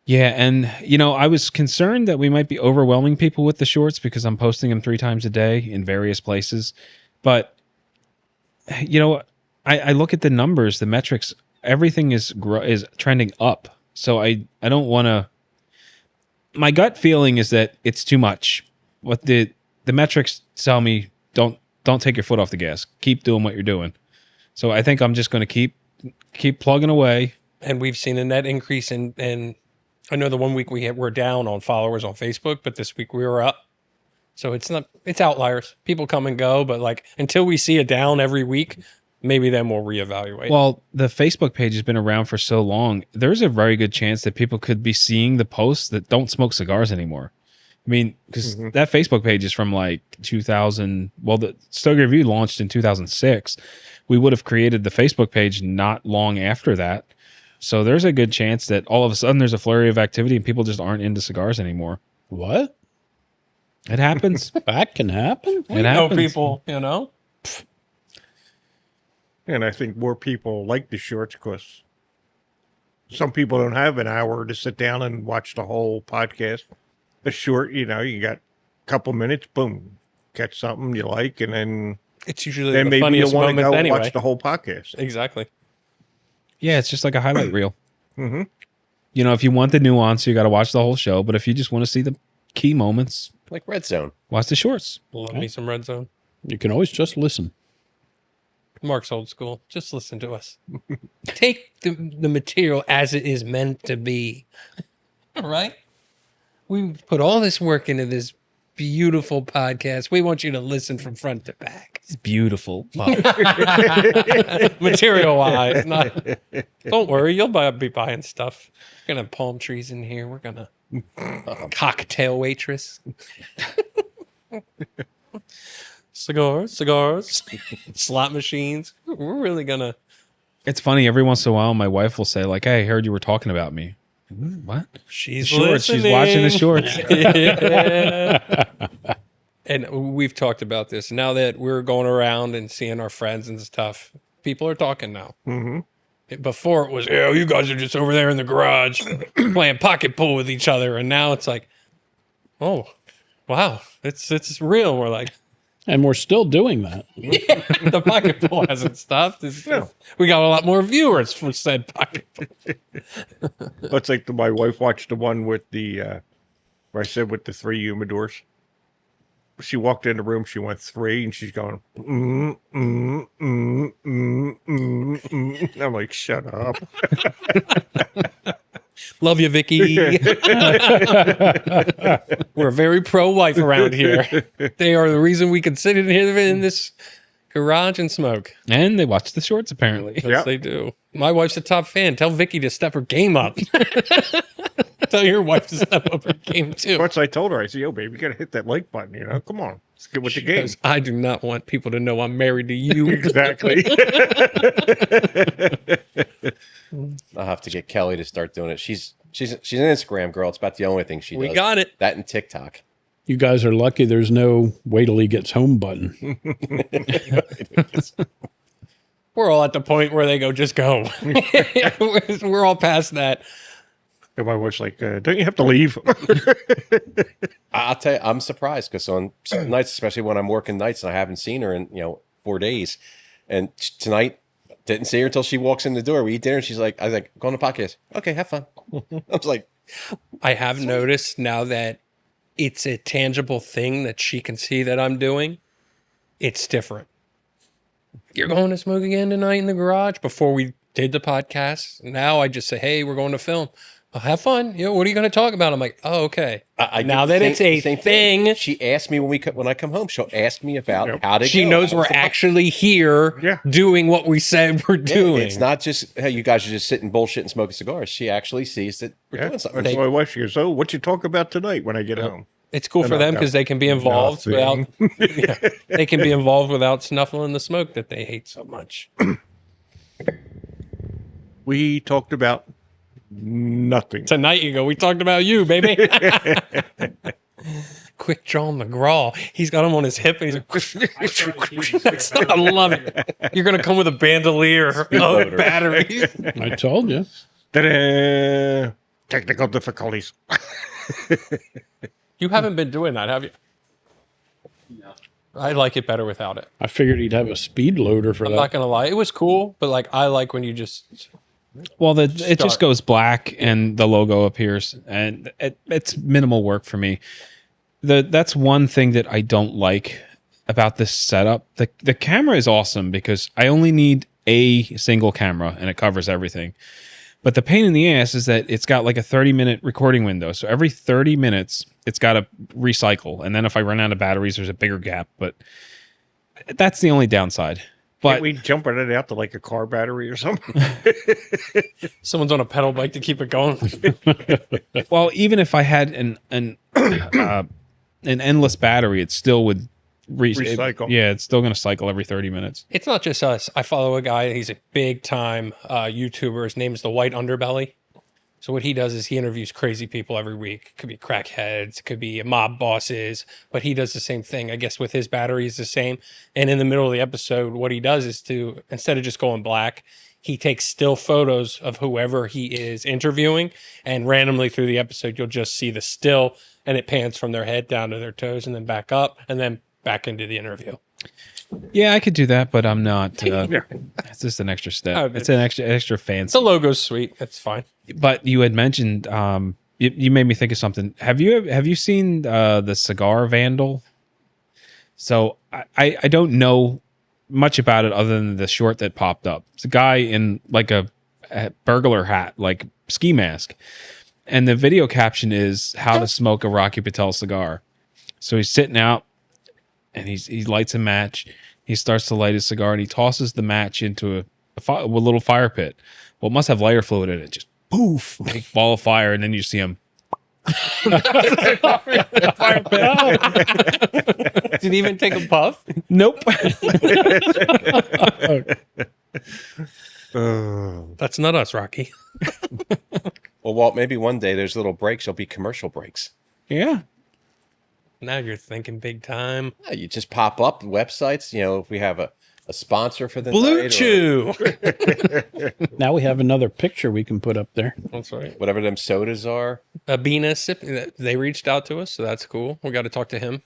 Yeah, and I was concerned that we might be overwhelming people with the shorts because I'm posting them 3 times a day in various places. But I look at the numbers, the metrics, everything is trending up. So I don't want to. My gut feeling is that it's too much. What the metrics tell me, don't take your foot off the gas. Keep doing what you're doing. So I think I'm just going to keep plugging away. And we've seen a net increase in I know the 1 week we're down on followers on Facebook, but this week we were up. So it's outliers. People come and go, but like until we see a down every week, maybe then we'll reevaluate. Well, the Facebook page has been around for so long. There's a very good chance that people could be seeing the posts that don't smoke cigars anymore. I mean, because that Facebook page is from like 2000. Well, the Stogie Review launched in 2006. We would have created the Facebook page not long after that. So there's a good chance that all of a sudden there's a flurry of activity and people just aren't into cigars anymore. What? It happens. That can happen? we know people, And I think more people like the shorts because some people don't have an hour to sit down and watch the whole podcast. The short, you got a couple minutes, boom, catch something you like, and then it's usually then the maybe funniest you'll want to moment go anyway. watch the whole podcast. Exactly. Yeah, it's just like a highlight reel. Mm-hmm. If you want the nuance, you got to watch the whole show. But if you just want to see the key moments, Like Red Zone. watch the shorts. Love me some Red Zone. You can always just listen. Mark's old school. Just listen to us. Take the material as it is meant to be. All right? We put all this work into this beautiful podcast. We want you to listen from front to back. It's beautiful. Material wise. Don't worry, you'll be buying stuff. We're going to have palm trees in here. We're going to cocktail waitress. Cigars, slot machines. We're really going to. It's funny. Every once in a while, my wife will say, like, hey, I heard you were talking about me. What? She's Shorts. listening. She's watching the shorts. Yeah. And we've talked about this. Now that we're going around and seeing our friends and stuff, people are talking now. Mm-hmm. Before it was, you guys are just over there in the garage playing pocket pool with each other. And now it's like, oh, wow, it's real. We're like, And we're still doing that. yeah, the pocket pool hasn't stopped. We got a lot more viewers for said pocket pool. It's like my wife watched the one with where I said with the 3 humidors. She walked in the room, she went 3, and she's going, I'm like, shut up. Love you, Vicky. We're very pro-wife around here. They are the reason we can sit in here in this garage and smoke. And they watch the shorts, apparently. Yes, Yep. they do. My wife's a top fan. Tell Vicky to step her game up. Tell your wife to step up her game, too. Once I told her, I said, yo, baby, you got to hit that like button, Come on. Let's get with the game. Because I do not want people to know I'm married to you. Exactly. I'll have to get Kelly to start doing it. She's an Instagram girl. It's about the only thing she does. We got it. That and TikTok. You guys are lucky there's no wait till he gets home button. We're all at the point where they go, just go. We're all past that. And my wife's like, don't you have to leave? I'll tell you, I'm surprised because on certain nights, especially when I'm working nights and I haven't seen her in 4 days, and tonight didn't see her until she walks in the door. We eat dinner, and she's like, I was like, go on the podcast. Okay, have fun. I was like, I have noticed now that it's a tangible thing that she can see that I'm doing. It's different. You're going to smoke again tonight in the garage? Before we did the podcast, now I just say, hey, we're going to film. have fun. You know, what are you going to talk about? I'm like, oh, okay. I do Now the that same- it's a same thing, She asked me when I come home. She'll ask me about how to. she knows we're actually here doing what we said we're doing. It's not just hey, you guys are just sitting bullshit and smoking cigars. She actually sees that we're doing something. That's my wife. She goes, "Oh, what you talk about tonight when I get home?" It's cool for them because they can be involved without. They can be involved without snuffling the smoke that they hate so much. We talked about nothing. Tonight you go, we talked about you, baby. Quick Draw McGraw. He's got him on his hip and he's like, I love it. You're going to come with a bandolier of batteries. I told you. Ta-da! Technical difficulties. You haven't been doing that, have you? No. I like it better without it. I figured he'd have a speed loader for I'm that. not going to lie. It was cool, but like I like when you just... Well, it just goes black and the logo appears, and it's minimal work for me. That's one thing that I don't like about this setup. The camera is awesome because I only need a single camera and it covers everything. But the pain in the ass is that it's got like a 30-minute recording window. So every 30 minutes, it's got to recycle. And then if I run out of batteries, there's a bigger gap. But that's the only downside. But Can't we jump it out to like a car battery or something? Someone's on a pedal bike to keep it going. well, even if I had an endless battery, it still would Recycle. It's still going to cycle every 30 minutes. It's not just us. I follow a guy. He's a big time YouTuber. His name is The White Underbelly. So what he does is he interviews crazy people every week. It could be crackheads, it could be mob bosses, but he does the same thing. I guess with his batteries the same. And in the middle of the episode, what he does is to, instead of just going black, he takes still photos of whoever he is interviewing, and randomly through the episode, you'll just see the still, and it pans from their head down to their toes and then back up and then back into the interview. Yeah, I could do that, but I'm not. It's just an extra step. It's an extra fancy. The logo's sweet. That's fine. But you had mentioned, you made me think of something. Have you seen the Cigar Vandal? So I don't know much about it other than the short that popped up. It's a guy in like a burglar hat, like ski mask. And the video caption is how to smoke a Rocky Patel cigar. So he's sitting out and he lights a match. He starts to light his cigar and he tosses the match into a little fire pit. Well, it must have lighter fluid in it. Just poof, big ball of fire. And then you see him. Fire pit. Did he even take a puff? Nope. That's not us, Rocky. Well, Walt, maybe one day those little breaks will be commercial breaks. Yeah. Now you're thinking big time. Yeah, you just pop up websites. You know, if we have a sponsor for the Blue night Chew. Now we have another picture we can put up there. That's right. whatever them sodas are. Abina Sip, they reached out to us, so that's cool. We got to talk to him.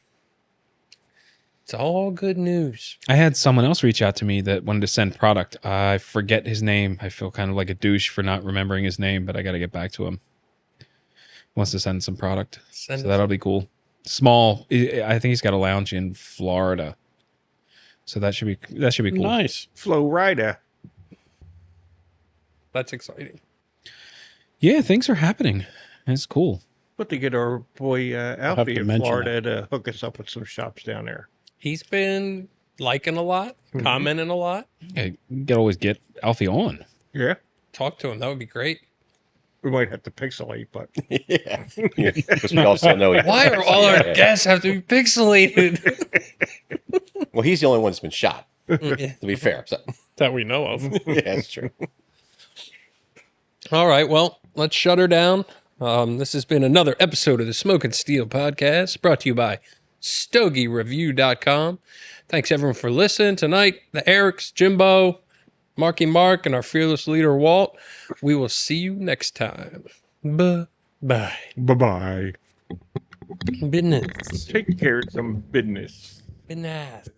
It's all good news. I had someone else reach out to me that wanted to send product. I forget his name. I feel kind of like a douche for not remembering his name, but I got to get back to him. He wants to send some product. So that'll be cool. Small. I think he's got a lounge in Florida. So that should be cool. Nice. Flow Rider. That's exciting. Yeah, things are happening. It's cool. But to get our boy Alfie to in mention Florida to hook us up with some shops down there. He's been liking a lot, commenting a lot. Yeah, you can always get Alfie on. Yeah. Talk to him. That would be great. We might have to pixelate, but Yeah, because we also know. Why are all our guests have to be pixelated? Well, he's the only one that's been shot. Yeah, To be fair, so. that we know of. Yeah, that's true. All right, well, let's shut her down. This has been another episode of the Smoke and Steel podcast, brought to you by StogieReview.com. Thanks, everyone, for listening tonight. The Erics, Jimbo, Marky Mark, and our fearless leader, Walt. We will see you next time. Bye-bye. bye-bye. Business. Take care of some business. Business.